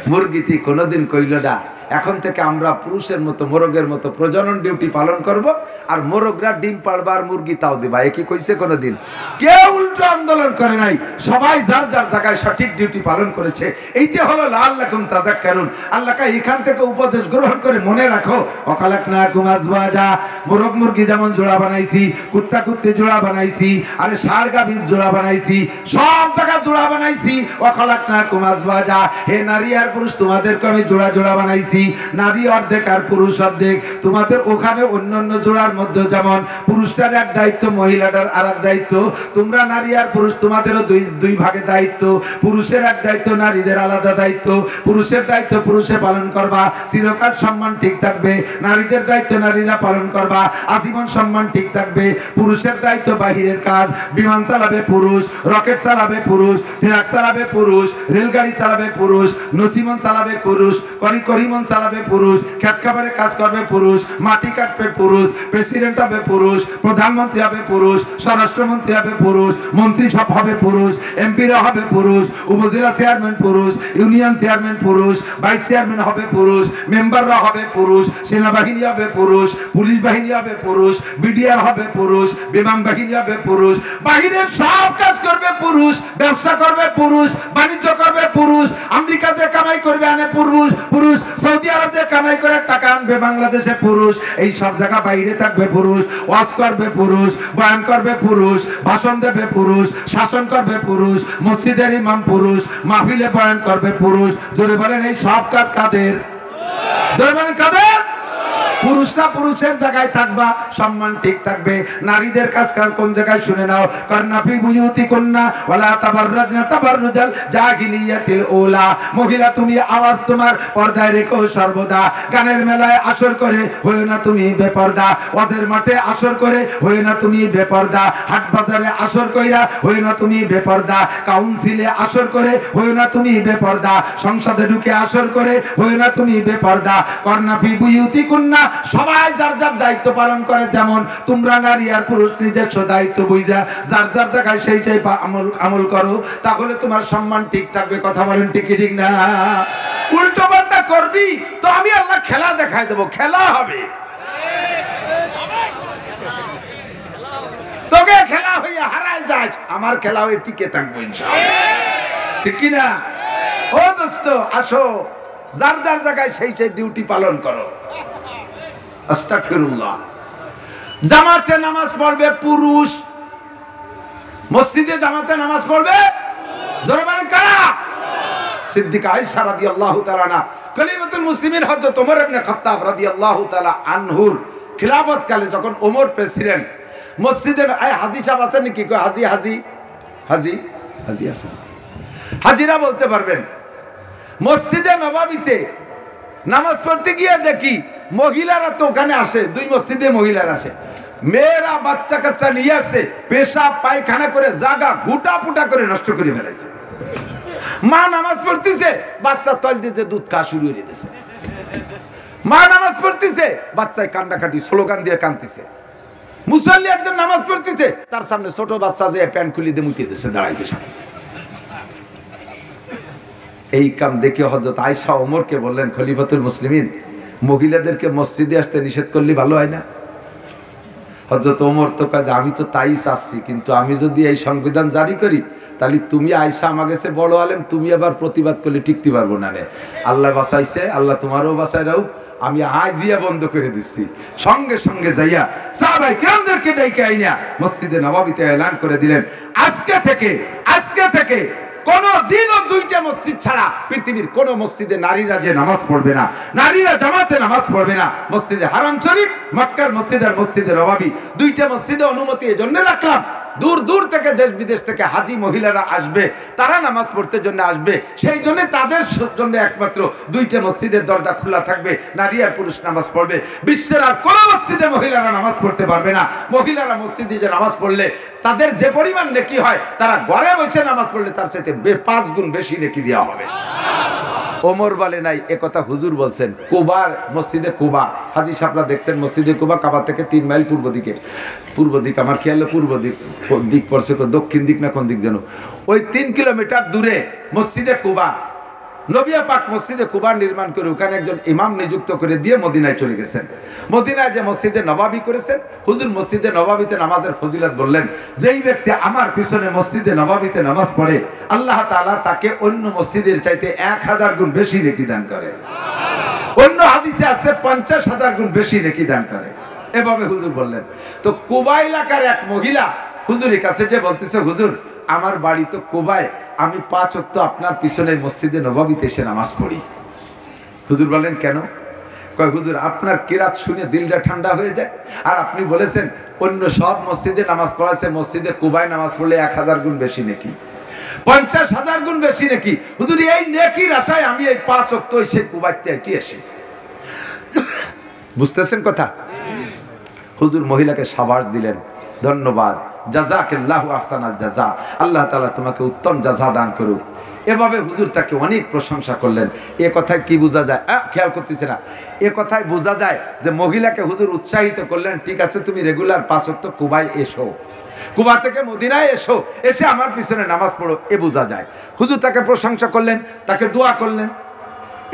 মুরগিতে কোনোদিন কইল না এখন থেকে আমরা পুরুষের মতো মোরগের মতো প্রজনন ডিউটি পালন করব, আর মোরগরা ডিম পাড়বার মুরগি তাও দিবা। একই কইছে কোনোদিন? কেউ উল্টো আন্দোলন করে নাই, সবাই যার যার জায়গায় সঠিক ডিউটি পালন করেছে। এইটা হলো লাআল্লাকুম তাযাক্কারুন। আল্লাহ কা এখান থেকে উপদেশ গ্রহণ করে মনে রাখো, ওয়াখালাকনাকুম আজওয়াজা, মোরগ মুরগি যেমন জোড়া বানাইছি, কুত্তা কুত্তি জোড়া বানাইছি, আরে ষাঁড় গাভীর জোড়া বানাইছি, সব জায়গা জোড়া বানাইছি। ওয়াখালাকনাকুম আজওয়াজা, হে নারী আর পুরুষ তোমাদেরকে আমি জোড়া জোড়া বানাইছি। কি নারী অর্ধেক আর পুরুষ অর্ধেক। তোমাদের ওখানে অন্যান্য জোড়ার মধ্যে যেমন পুরুষটার এক দায়িত্ব, মহিলাটার আর এক দায়িত্ব, তোমরা নারী আর পুরুষ তোমাদেরও দুই ভাগে দায়িত্ব। পুরুষের এক দায়িত্ব, নারীদের আলাদা দায়িত্ব। পুরুষের দায়িত্ব পুরুষে পালন করবা, চিরকাল সম্মান ঠিক থাকবে। নারীদের দায়িত্ব নারীরা পালন করবা, আজীবন সম্মান ঠিক থাকবে। পুরুষের দায়িত্ব বাহিরের কাজ, বিমান চালাবে পুরুষ, রকেট চালাবে পুরুষ, ট্রাক চালাবে পুরুষ, রেলগাড়ি চালাবে পুরুষ, নসিমন চালাবে পুরুষ, করিমন চালাবে পুরুষ, খেত খাবারের কাজ করবে পুরুষ, মাটি কাটবে পুরুষ, প্রেসিডেন্ট হবে পুরুষ, প্রধানমন্ত্রী হবে পুরুষ, স্বরাষ্ট্রমন্ত্রী হবে পুরুষ, মন্ত্রী সব হবে পুরুষ, এমপিরা হবে পুরুষ, উপজেলা চেয়ারম্যান পুরুষ, ইউনিয়ন চেয়ারম্যান পুরুষ, ভাইস চেয়ারম্যান হবে পুরুষ, মেম্বাররা হবে পুরুষ, সেনাবাহিনী হবে পুরুষ, পুলিশ বাহিনী হবে পুরুষ, বিডিআর হবে পুরুষ, বিমান বাহিনী হবে পুরুষ, বাহিরের সব কাজ করবে পুরুষ, ব্যবসা করবে পুরুষ, বাণিজ্য করবে পুরুষ, আমেরিকা যে কামাই করবে আনে পুরুষ, সৌদি আরব যে কামাই করে টাকা আনবে বাংলাদেশে পুরুষ, এই সব জায়গা বাইরে থাকবে পুরুষ, ওয়াজ করবে পুরুষ, বয়ান করবে পুরুষ, ভাষণ দেবে পুরুষ, শাসন করবে পুরুষ, মসজিদের ইমাম পুরুষ, মাহফিলে বয়ান করবে পুরুষ। জোরে বলেন এই সব কাজ কাদের? জোরে বলেন কাদের? পুরুষরা পুরুষের জায়গায় থাকবা, সম্মান ঠিক থাকবে। নারীদের কাজ কোন জায়গায় শুনে নাও, কারনাফি বুয়ুতি কন্যা ওয়ালা তাবাররাজনা তাবাররুজাল জাহিলিয়াতিল উলা। মহিলা তুমি আওয়াজ তোমার পর্দায় রেখো সর্বদা। গানের মেলায় আসর করে হয়ে না তুমি বেপর্দা, ওয়াজের মাঠে আসর করে হয়ে না তুমি বেপর্দা, হাট বাজারে আসর কইরা হয়ে না তুমি বেপর্দা, কাউন্সিলে আসর করে হয়ে না তুমি বেপর্দা, সংসদে ঢুকে আসর করে হয়ে না তুমি বেপর্দা। কারনাফি বুয়ুতি কন্যা, সবাই যার যার দায়িত্ব পালন করে। যেমন তোমরা নারী আর পুরুষ নিজস্ব দায়িত্ব বুঝা যার যার জায়গায় সেই আমল করো, তাহলে তোমার সম্মান ঠিক থাকবে। কথা বলেন ঠিক কি ঠিক না? উল্টো পাল্টা করবি তো আমি আল্লাহ খেলা দেখাই দেবো, খেলা হবে। তোকে খেলা হইয়া হারায় যাস, আমার খেলা হয়ে টিকে থাকবো ইনশাআল্লাহ। ঠিক কি না? ও দোস্ত আসো, যার যার জায়গায় সেই সেই ডিউটি পালন করো। আস্তাগফিরুল্লাহ। জামাতে নামাজ পড়বে পুরুষ, মসজিদে জামাতে নামাজ পড়বে জোরে বলেন কারা? সিদ্দিকা আয়েশা রাদিয়াল্লাহু তাআলা আনহা, খলিফাতুল মুসলিমিন হযরত ওমর ইবনে খাত্তাব রাদিয়াল্লাহু তাআলা আনহুর খিলাফত কালে যখন ওমর প্রেসিডেন্ট, মসজিদে হাজী সাহেব আছেন নাকি? হাজী হাজী হাজী হাজী আছেন? হাজীরা বলতে পারবেন। মসজিদে নববীতে নামাজ পড়তে গিয়ে দেখি মহিলারা তো ওখানে আসে, দুই মসজিদে মহিলারা আসে, মেয়েরা বাচ্চা কাচ্চা নিয়ে আসছে, পেশাব পায়খানা করে জায়গা গুটা পুটা করে নষ্ট করে ফেলেছে। মা নামাজ পড়তেছে, বাচ্চা তল দিয়েছে, দুধ খাওয়া শুরু করে দিয়েছে। মা নামাজ পড়তেছে, বাচ্চায় কান্নাকাটি স্লোগান দিয়ে কাঁদতেছে। মুসল্লি একজন নামাজ পড়তেছে, তার সামনে ছোট বাচ্চা যে প্যান্ট খুলি দিয়ে মুতিয়ে দিচ্ছে দাঁড়াই পেশা। এই কাম দেখে হযরত আয়েশা ওমরকে বললেন, খলিফাতুল মুসলিমিন, মহিলাদেরকে মসজিদে আসতে নিষেধ করলে ভালো হয় না? হযরত ওমর তো কাজ, আমি তো তাই চাচ্ছি, কিন্তু আমি যদি এই সংবিধান জারি করি তাহলে তুমি আয়েশা আমার কাছে বড় আলেম, তুমি আবার প্রতিবাদ করলে টিকতে পারবো না। আল্লাহ বাঁচাইছে, আল্লাহ তোমারও বাঁচাই রাখুক। আমি আজিয়া বন্ধ করে দিচ্ছি। সঙ্গে সঙ্গে যাইয়া সাহাবায়ে কিরামদেরকে ডেকে আইনা মসজিদে নববীতে এলান করে দিলেন, আজকে থেকে কোন দিনও দুইটা মসজিদ ছাড়া পৃথিবীর কোন মসজিদে নারীরা যে নামাজ পড়বে না, নারীরা জামাতে নামাজ পড়বে না। মসজিদে হারাম শরীফ, মক্কার মসজিদ আর মসজিদে নববী, দুইটা মসজিদে অনুমতি এজন্য রাখলাম, দূর দূর থেকে দেশ বিদেশ থেকে হাজি মহিলারা আসবে, তারা নামাজ পড়তে জন্য আসবে, সেই জন্য তাদের জন্য একমাত্র দুইটা মসজিদের দরজা খোলা থাকবে, নারী আর পুরুষ নামাজ পড়বে। বিশ্বের আর কোন মসজিদে মহিলারা নামাজ পড়তে পারবে না। মহিলারা মসজিদে যে নামাজ পড়লে তাদের যে পরিমাণ নেকি হয়, তারা ঘরে বসে নামাজ পড়লে তার সাথে 5 গুণ বেশি নেকি দেওয়া হবে। ওমর বলে নাই, একথা হুজুর বলছেন। কুবার, মসজিদে কুবা, হাজী সাহেবরা দেখছেন মসজিদে কুবা কাবা থেকে 3 মাইল পূর্ব দিক, আমার খেয়ালে পূর্ব দিক পড়ছে, দক্ষিণ দিক না কোন দিক যেন, ওই 3 কিলোমিটার দূরে মসজিদে কুবা। নবী পাক মসজিদে কুবা নির্মাণ করে ওখানে একজন ইমাম নিযুক্ত করে দিয়ে মদিনায় চলে গেছেন। মদিনায় যে মসজিদে নববী করেছেন, হুজুর মসজিদে নববীতে নামাজের ফজিলত বললেন, যেই ব্যক্তি আমার পিছনে মসজিদে নববীতে নামাজ পড়ে, আল্লাহ তাআলা তাকে অন্য মসজিদের চাইতে 1000 গুণ বেশি নেকি দান করে। অন্য হাদিসে আছে 50,000 গুণ বেশি নেকি দান করে। এভাবে হুজুর বললেন। তো কুবা এলাকার এক মহিলা হুজুরের কাছে যে বলতেছে, হুজুর আমার বাড়ি তো কুবায়, আমি 5 ওয়াক্ত আপনার পিছনে মসজিদে নববীতে এসে নামাজ পড়ি। হুজুর বলেন কেন? কয় হুজুর আপনার কিরাত শুনে দিলটা ঠান্ডা হয়ে যায়, আর আপনি বলেছেন অন্য সব মসজিদে নামাজ পড়াছে, মসজিদে কুবায় নামাজ পড়লে 1000 গুণ বেশি নেকি, 50,000 গুণ বেশি নেকি। হুজুর এই নেকির আশায় আমি এই 5 ওয়াক্ত এসে কুবাইতে এসে, বুঝতেছেন কথা? হুজুর মহিলাকে সাবাস দিলেন, ধন্যবাদ, জাযাকাল্লাহু আহসানাল জাযা, আল্লাহ তাআলা তোমাকে উত্তম জাযা দান করুক। এভাবে হুজুর তাকে অনেক প্রশংসা করলেন। এ কথায় কি বোঝা যায়? খেয়াল করতেছে না, এ কথায় বোঝা যায় যে মহিলাকে হুজুর উৎসাহিত করলেন, ঠিক আছে তুমি রেগুলার 5 ওয়াক্ত কুবায় এসো, কুবা থেকে মদিনায় এসো, এসে আমার পিছনে নামাজ পড়ো, এ বোঝা যায়। হুজুর তাকে প্রশংসা করলেন, তাকে দোয়া করলেন।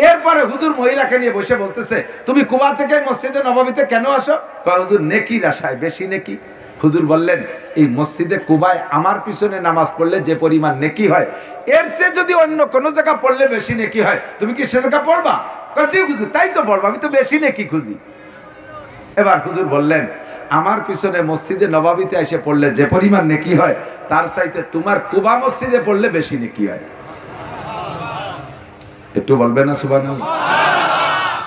এরপরে হুজুর মহিলাকে নিয়ে বসে বলতেছে, তুমি কুবা থেকে মসজিদে নববীতে কেন আসো? হুজুর নেকির আশায়, বেশি নেকি। হুজুর বললেন, এই মসজিদে কুবায় আমার পিছনে নামাজ পড়লে যে পরিমাণ নেকি হয়, এর চেয়ে যদি অন্য কোনো জায়গা পড়লে বেশি নেকি হয়, তুমি কি সে জায়গা পড়বা? জি হুজুর, তাই তো পড়বো, আমি তো বেশি নেকি খুঁজি। এবার হুজুর বললেন, আমার পিছনে মসজিদে নববীতে এসে পড়লে যে পরিমাণ নেকি হয়, তার চাইতে তোমার কুবা মসজিদে পড়লে বেশি নেকি হয়। একটু বলবেন না সুবহানাল্লাহ?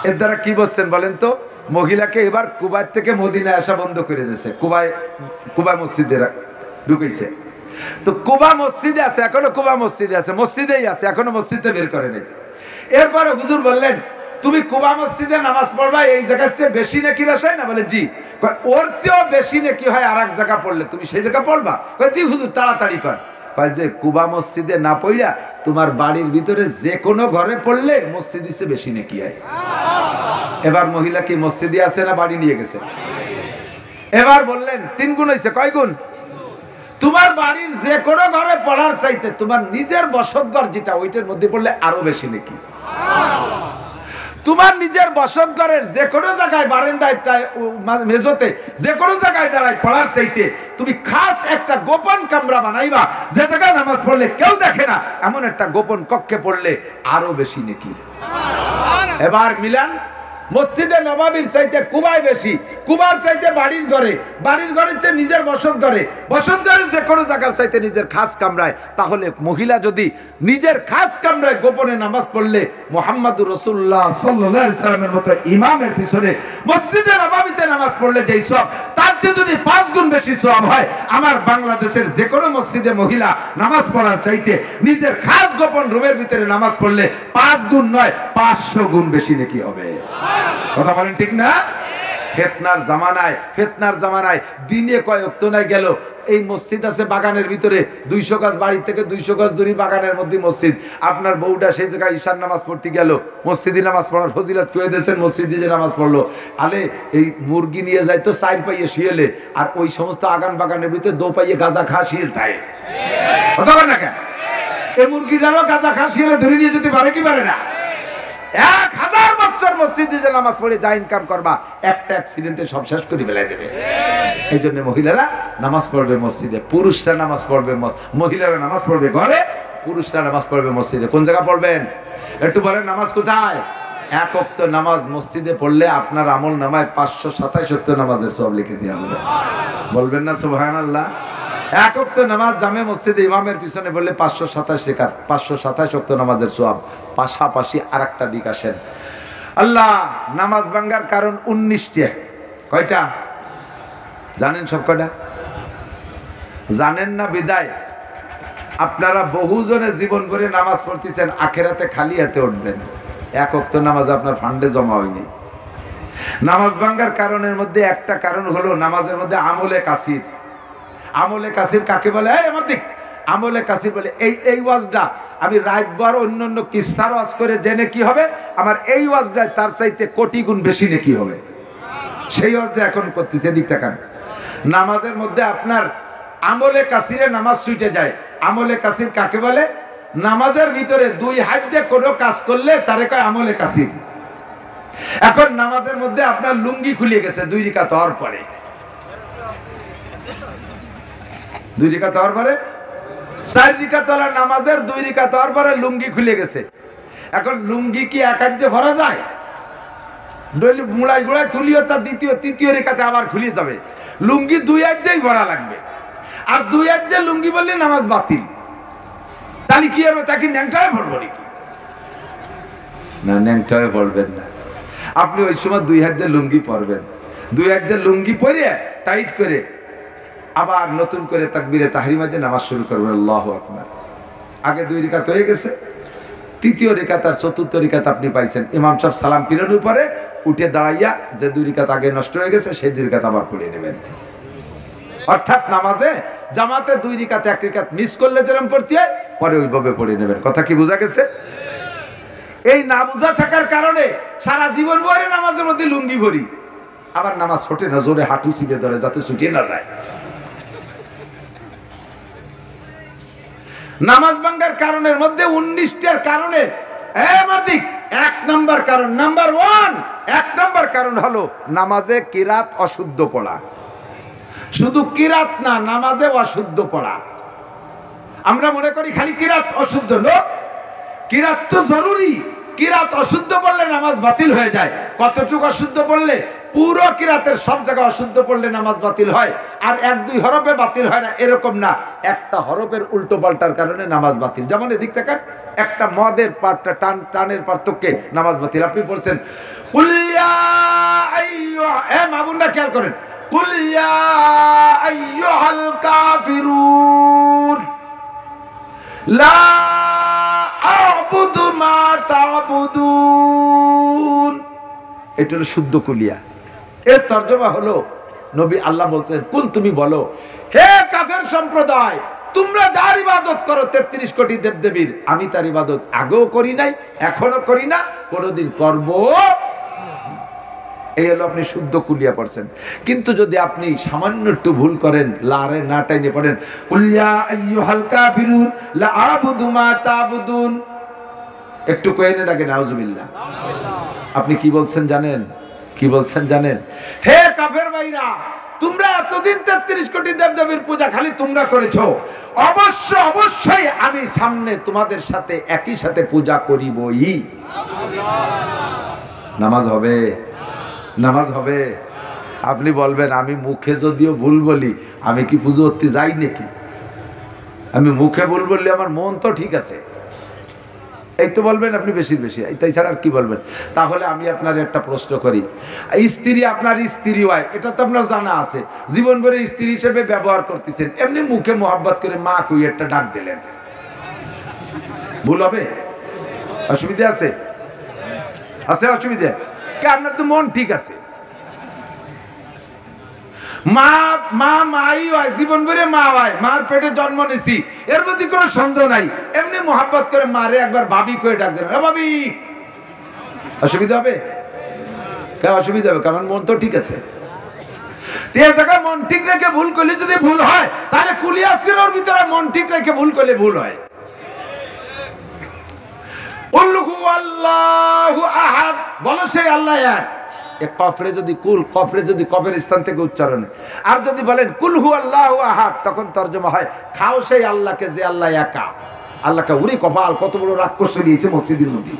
এর দ্বারা কি বলছেন বলেন তো? মহিলাকে এবার কুবায় থেকে মদিনায় আসা বন্ধ করে দিয়েছে, কুবা মসজিদে ঢুকেছে। তো কুবা মসজিদে আছে, এখনো কুবা মসজিদে আছে, মসজিদেই আছে, এখনো মসজিদে বের করে নেই। এরপরে হুজুর বললেন, তুমি কুবা মসজিদে নামাজ পড়বা, এই জায়গার চেয়ে বেশি নেকির আশায় না? বলে জি। ওর চেয়েও বেশি নেকি হয় আর এক জায়গা পড়লে, তুমি সেই জায়গা পড়বা? জি হুজুর, তাড়াতাড়ি কর। যে কুবা মসজিদে না পড়িয়া তোমার বাড়ির ভিতরে যে কোনো ঘরে পড়লে মসজিদ দিচ্ছে বেশি নেকি হয়। এবার মহিলা কি মসজিদে আছে না বাড়ি নিয়ে গেছে? এবার বললেন 3 গুণ হয়েছে। কয় গুণ? তোমার বাড়ির যে কোনো ঘরে পড়ার চাইতে তোমার নিজের বসত ঘর যেটা, ওইটার মধ্যে পড়লে আরো বেশি নেকি। তোমার নিজের বসত ঘরের যে কোনো জায়গায়, বারান্দায়, মেজোতে, যে কোনো জায়গায় দাঁড়ায় পড়ার চাইতে তুমি খাস একটা গোপন কামরা বানাইবা, যে জায়গায় নামাজ পড়লে কেউ দেখে না, এমন একটা গোপন কক্ষে পড়লে আরো বেশি নেকি। এবার মিলান, মসজিদে নববীর চাইতে কুবায় বেশি, কুবার চাইতে বাড়ির ঘরে, বাড়ির ঘরের চেয়ে নিজের বসত ঘরে, বসত ঘরের যে কোনো জায়গার চাইতে নিজের খাস কামরায়। তাহলে মহিলা যদি নিজের খাস কামরায় গোপনে নামাজ পড়লে মুহাম্মদুর রাসূলুল্লাহ সাল্লাল্লাহু আলাইহি সাল্লামের মতো ইমামের পিছনে মসজিদে নববীতে নামাজ পড়লে যেই সওয়াব, তার চেয়ে যদি 5 গুণ বেশি সওয়াব হয়, আমার বাংলাদেশের যে কোনো মসজিদে মহিলা নামাজ পড়ার চাইতে নিজের খাস গোপন রুমের ভিতরে নামাজ পড়লে 5 গুণ নয় 500 গুণ বেশি নাকি হবে। কথা বলেন ঠিক না? ফিতনার জামানায় দিনে কয় ওয়াক্ত নাই গেল, এই মসজিদ আছে বাগানের ভিতরে, 200 গজ বাড়ি থেকে 200 গজ দূরে বাগানের মধ্যে মসজিদ। আপনার বউটা সেই জায়গায় ঈশার নামাজ পড়তে গেল, মসজিদে নামাজ পড়ার ফজিলত কয়ে দিয়েছেন, মসজিদে যে নামাজ পড়লো, আলে এই মুরগি নিয়ে যায় তো 4 পাইয়ে শিয়েলে, আর ওই সমস্ত আগান বাগানের ভিতরে 2 পাইয়ে গাঁজা খা শিয়েল থাকে। কথা বলেন না কেন? এই মুরগিটারও গাঁজা খা শিয়েলে ধরে নিয়ে যেতে পারে কি পারে না? 1000 বছর মসজিদে যে নামাজ পড়ে যা ইনকাম করবা, একটা অ্যাক্সিডেন্টে সব শেষ করে ফেলাই দেবে। এই জন্য মহিলারা নামাজ পড়বে মসজিদে, পুরুষরা নামাজ পড়বে, মহিলারা নামাজ পড়বে ঘরে, পুরুষরা নামাজ পড়বে মসজিদে। কোন জায়গা পড়বেন একটু বলেন? নামাজ কোথায়? 1 ওয়াক্ত নামাজ মসজিদে পড়লে আপনার আমল নামায় 527 ওয়াক্ত নামাজের সওয়াব লিখে দেওয়া হবে। বলবেন না সুবহানাল্লাহ? 1 ওয়াক্ত নামাজ জামে মসজিদে ইমামের পিছনে বললে 527 রেকাত, 527 ওয়াক্ত নামাজের সওয়াব। পাশাপাশি আরেকটা দিক আসেন, আল্লাহ নামাজ ভাঙ্গার কারণ 19টা। কয়টা জানেন? সব কয়টা জানেন না? বিদায় আপনারা বহুজনে জীবন ভরে নামাজ পড়তেছেন, আখেরাতে খালি হাতে উঠবেন। 1 ওয়াক্ত নামাজ আপনার ফান্ডে জমা হয়নি। নামাজ ভাঙ্গার কারণের মধ্যে একটা কারণ হলো নামাজের মধ্যে আমলে কাসির। আমলে কাসির কাকে বলে? আমার দিক আমলে কাসির বলে এই ওয়াজটা আমি রাতভর অন্য কিসসার ওয়াজ করে জেনে কি হবে, আমার এই ওয়াজটা তার চাইতে কোটি গুণ বেশি নাকি হবে। সেই ওয়াজটা এখন করতেছে। দিক তাকান, নামাজের মধ্যে আপনার আমলে কাসিরে নামাজ ছুটে যায়। আমলে কাসির কাকে বলে? নামাজের ভিতরে 2 হাত দিয়ে কোনো কাজ করলে তারে কয় আমলে কাসির। এখন নামাজের মধ্যে আপনার লুঙ্গি খুলে গেছে 2 রাকাত হওয়ার পরে, 2 রাকাত হওয়ার পরে, 4 রাকাত নামাজের 2 রাকাত হওয়ার পরে লুঙ্গি খুলে গেছে। এখন লুঙ্গি কি 1 হাত দিয়ে ভরা যায়? ডলি মুড়াই গুড়াই তুলিও তার তৃতীয় রেখাতে আবার খুলে যাবে। লুঙ্গি 2 হাত দিয়েই ভরা লাগবে। আর 2 হাত দিয়ে লুঙ্গি বললে নামাজ বাতিল। তাহলে কি হবে? তাকে ন্যাংটায় ভরবো নাকি? না, ন্যাংটা হয়ে পড়বেন না। আপনি ওই সময় 2 হাত দিয়ে লুঙ্গি পরবেন, 2 হাত দিয়ে লুঙ্গি পরে টাইট করে আবার নতুন করে তাকবীরে তাহরিমা দিয়ে নামাজ শুরু করবেন। আল্লাহু আকবার। আগে 2 রাকাত হয়ে গেছে, 3য় রাকাত আর 4র্থ রাকাত আপনি পাইছেন। ইমাম সাহেব সালাম ফিরানোর পরে উঠে দাঁড়াইয়া যে 2 রাকাত আগে নষ্ট হয়ে গেছে সেই 2 রাকাত আবার পড়ে নেবেন। অর্থাৎ নামাজে জামাতে 2 রাকাত 1 রাকাত মিস করলে যেরকম পড়তে হয় পরে ওইভাবে পড়ে নেবেন। কথা কি বোঝা গেছে? এই না বোঝা থাকার কারণে সারা জীবন ভরে নামাজের মধ্যে লুঙ্গি ভরি, আবার নামাজ ছোটে না, জোরে হাঁটু চিপে ধরে যাতে ছুটিয়ে না যায়। নামাজ ভাঙ্গার কারণের মধ্যে 19টার কারণে 1 নম্বর কারণ, নাম্বার 1 1 নম্বর কারণ হলো নামাজে কিরাত অশুদ্ধ পড়া। শুধু কিরাত না, নামাজে অশুদ্ধ পড়া। আমরা মনে করি খালি কিরাত অশুদ্ধ, নো, কিরাত তো জরুরি। কিরাত অশুদ্ধ পড়লে নামাজ বাতিল হয়ে যায়। কতটুকু অশুদ্ধ পড়লে? পুরো কিরাতের সব জায়গায় অশুদ্ধ পড়লে নামাজ বাতিল হয়। আর 1-2 হরফে বাতিল হয় না এরকম না, একটা হরফের উল্টো পাল্টার কারণে নামাজ বাতিল। যেমন এদিক থেকে একটা মদের পাঠটা টানের পার্থক্যে নামাজ বাতিল। আপনি পড়ছেন কুল্লা আইয়ুহা, মামুনরা খেয়াল করেন, কুল্লা আইয়ুহাল কাফিরুন লা আ'বুদু মা তা'বুদুন। এটা হলো শুদ্ধ কুলিয়া। এর তর্জমা হলো নবী আল্লাহ বলছেন, কুল, তুমি বলো, হে কাফের সম্প্রদায়, তোমরা যার ইবাদত করো 33 কোটি দেবদেবীর, আমি তার ইবাদত আগেও করি নাই, এখনো করি না, কোনোদিন করব। এই হলো আপনি শুদ্ধ কুলিয়া পড়ছেন। কিন্তু যদি আপনি সামান্য একটু ভুল করেন, লারে না টাইনে পড়েন কুল্লা আইয়ুহাল কাফিরুন লা আ'বুদু মা তা'বুদুন, একটু কয়েনের আগে নাউজুবিল্লাহ, আপনি কি বলছেন জানেন? কি বলছেন জানেন? হে কাফের ভাইরা, তোমরা এতদিন 33 কোটি দেবদেবীর পূজা খালি তোমরা করেছো, অবশ্যই আমি সামনে তোমাদের সাথে একই সাথে পূজা করিবই। নামাজ হবে, নামাজ হবে। আপনি বলবেন, আমি মুখে যদিও ভুল বলি, আমি কি পুজো করতে যাই নাকি? আমি মুখে ভুল বললে আমার মন তো ঠিক আছে, এই তো বলবেন আপনি বেশি বেশি, তাই ছাড়া আর কি বলবেন? তাহলে আমি আপনার একটা প্রশ্ন করি, স্ত্রী আপনার স্ত্রী হয় এটা তো আপনার জানা আছে, জীবন ভরে স্ত্রী হিসেবে ব্যবহার করতেছেন, এমনি মুখে মোহাব্বত করে মা কই একটা ডাক দিলেন, ভুল হবে? অসুবিধা আছে? আছে অসুবিধা? কে? আপনার তো মন ঠিক আছে। মাই হয়, জীবন ভরে মা হয়, মার পেটে জন্ম নিছি, এর প্রতি কোনো সন্দেহ নাই। এমনি মোহাব্বত করে মারে একবার ভাবি করে ডাক দেন, ভাবি, অসুবিধা হবে? অসুবিধা হবে? কারণ মন তো ঠিক আছে। মন ঠিক রেখে ভুল করলে যদি ভুল হয়, তাহলে কুলিয়াসির ভিতরে মন ঠিক রেখে ভুল করলে ভুল হয়। আল্লাহু আহাদ, বলো সেই আল্লাহ এক। কফরে যদি কুল, কফরে যদি কফের স্থান থেকে উচ্চারণে, আর যদি বলেন কুল হু আল্লাহু আহাদ, তখন তর্জমা হয় খাও সেই আল্লাহকে যে আল্লাহ একা। আল্লাহকে উড়ি কপাল, কত বড় রাক্ষস নিয়েছে মসজিদের মধ্যে,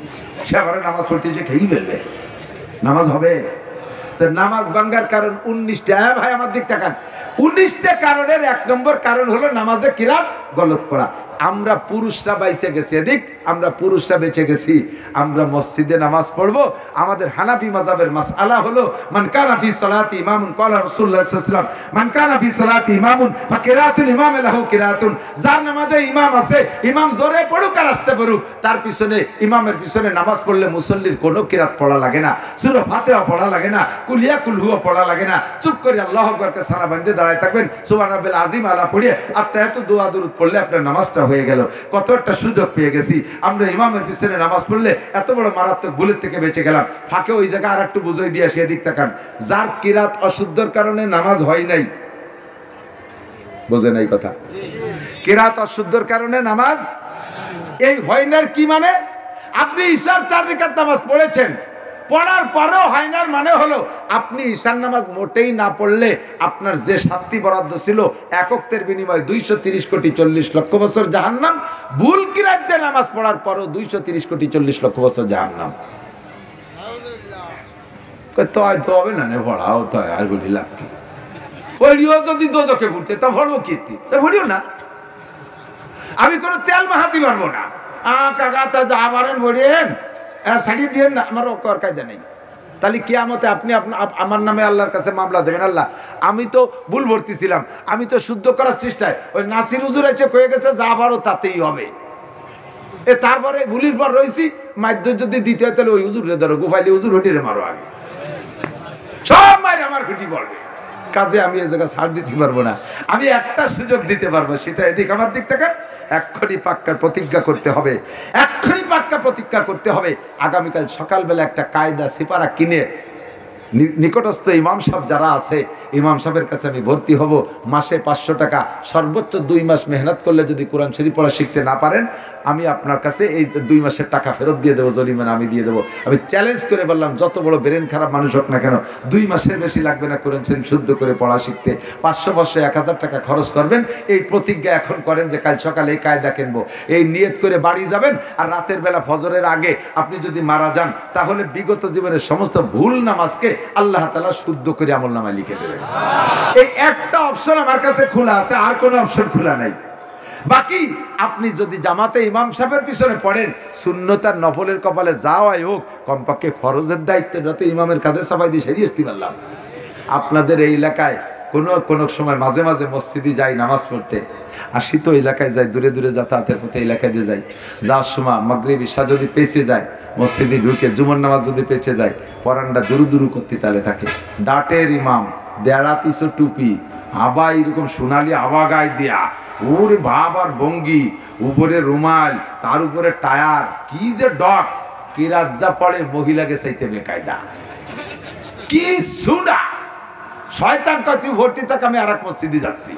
সে আবার নামাজ পড়তে যে খেয়েই ফেলবে। নামাজ হবে? তো নামাজ ভাঙ্গার কারণ 19টা। ভাই আমার দিক তাকান, 19টা কারণের 1 নম্বর কারণ হলো নামাজে কিরাত গলত পড়া। আমরা পুরুষরা বাইচে গেছি, এদিক আমরা পুরুষরা বেঁচে গেছি, আমরা মসজিদে নামাজ পড়বো। আমাদের হানাফি মাযহাবের মাসআলা হলো মান কানা ফি সালাতি ইমামুন ক্বালা রাসূলুল্লাহ সাল্লাল্লাহু আলাইহি ওয়াসাল্লাম মান কানা ফি সালাতি ইমামুন ফাকিরাতুল ইমাম লাহু কিরাতুন। যার নামাজে ইমাম আছে, ইমাম জোরে পড়ুক আর আস্তে পড়ুক, তার পিছনে ইমামের পিছনে নামাজ পড়লে মুসল্লির কোনো কিরাত পড়া লাগে না, সূরা ফাতিহা পড়া লাগে না, কুলিয়া কুলহুয়া পড়া লাগে না। চুপ করে আল্লাহু আকবারকে সানা বাঁধে দাঁড়ায় থাকবেন, সুবহান রাব্বিল আযীম আলা পড়ে আত্তাহিয়াতু দোয়া দরুদ পড়লে আপনার নামাজটা হয়ে গেল। কত একটা সুযোগ পেয়ে গেছি আমরা, ইমামের পিছনে নামাজ পড়লে এত বড় মারাত্মক ভুলের থেকে বেঁচে গেলাম। ফাঁকে ওই জায়গা আর একটু বুঝাই দিয়ে আসি, এদিক তাকান। যার কিরাত অশুদ্ধর কারণে নামাজ হয় নাই, বোঝে নাই কথা? কিরাত অশুদ্ধর কারণে নামাজ এই হয় না। কি মানে? আপনি ঈশার 4 রাকাত নামাজ পড়েছেন, পড়ার পরেও হয় না, মানে হলো আপনি ঈশার নামাজ মোটেই না পড়লে আপনার যে শাস্তি বরাদ্দ ছিল এককের বিনিময়ে 230 কোটি 40 লক্ষ বছর জাহান্নাম, ভুল কিরাত দিয়ে নামাজ পড়ার পরও 230 কোটি 40 লক্ষ বছর জাহান্নাম। তো হয়তো হবে না, পড়াও তো আর বলি লাভ কি? পড়িও যদি দোজকে ভুলতে তা ভরবো কীর্তি, তা ভরিও না। আমি কোনো তেল মাহাতি পারবো না। কাকা তা যা পারেন ভরিয়েন, ছাড়িয়ে দিয়েন না, আমার কর কায়দা নেই। তাহলে কিয়ামতে আপনি আমার নামে আল্লাহর কাছে মামলা দেবেন, আল্লাহ আমি তো ভুল ভর্তিছিলাম, আমি তো শুদ্ধ করার চেষ্টায়, ওই নাসির হুজুর এসে কয়ে গেছে যা পারো তাতেই হবে, তারপরে ভুলির পর রয়েছি, মাধ্য যদি দিতে হয় তাহলে ওই হুজুর রে ধরো, গোপাইলে হুজুর হটিরে মারো আগে, সব মায়ের আমার খুঁটি পড়বে। কাজে আমি এই জায়গায় ছাড় দিতে পারবো না, আমি একটা সুযোগ দিতে পারবো, সেটা এদিক আমার দিক থেকে এক্ষুনি পাক্কা প্রতিজ্ঞা করতে হবে, এক্ষুনি পাক্কা প্রতিজ্ঞা করতে হবে। আগামীকাল সকালবেলা একটা কায়দা সিপারা কিনে নিকটস্থ ইমাম সাহেব যারা আছে, ইমাম সাহেবের কাছে আমি ভর্তি হব। মাসে 500 টাকা, সর্বোচ্চ 2 মাস মেহনত করলে যদি কোরআন শরীফ পড়া শিখতে না পারেন, আমি আপনার কাছে এই 2 মাসের টাকা ফেরত দিয়ে দেবো, জরিমানা আমি দিয়ে দেবো। আমি চ্যালেঞ্জ করে বললাম, যত বড় ব্রেন খারাপ মানুষ হোক না কেন, 2 মাসের বেশি লাগবে না কোরআন শরীফ শুদ্ধ করে পড়া শিখতে। 500 1000 টাকা খরচ করবেন, এই প্রতিজ্ঞা এখন করেন যে কাল সকালে এই কায়দা কিনবো, এই নিয়ত করে বাড়ি যাবেন। আর রাতের বেলা ফজরের আগে আপনি যদি মারা যান, তাহলে বিগত জীবনের সমস্ত ভুল নামাজকে আল্লাহ তাআলা শুদ্ধ করে আমলনামায় লিখে দেবেন। এই একটা অপশন আমার কাছে খোলা আছে, আর কোনো অপশন খোলা নাই। বাকি আপনি যদি জামাতে ইমাম সাহেবের পিছনে পড়েন, সুন্নত আর নফলের কপালে যাওয়াই হোক, কমপক্ষে ফরজের দায়িত্বটা তো ইমামের কাঁধে সবাই দিয়ে সেরিয়ে আসতে পারলাম। আপনাদের এই এলাকায় কোনো সময় মাঝে মাঝে মসজিদে যাই নামাজ পড়তে, আর শীত এলাকায় যাই, দূরে দূরে যাতায়াতের পথে এলাকায় দিয়ে যাই, যাওয়ার সময় মাগরিব ইশা যদি পেছে যায়, মসজিদে ঢুকে জুমার নামাজ যদি পেছে যায়, পরানটা দুরু দুরু করতে তালে থাকে। ডাটের ইমাম, দেড়া 300 টুপি, আবা এরকম সোনালি আবা গায়ে দেয়া, ওরে ভাব আর ভঙ্গি, উপরে রুমাল, তার উপরে টায়ার, কি যে ডক, কিরাত যা পড়ে মহিলাকে চাইতে বেকায়দা, কি সুনা। শয়তান কয় তুই ভর্তি থাক, আমি আর এক মসজিদে যাচ্ছি।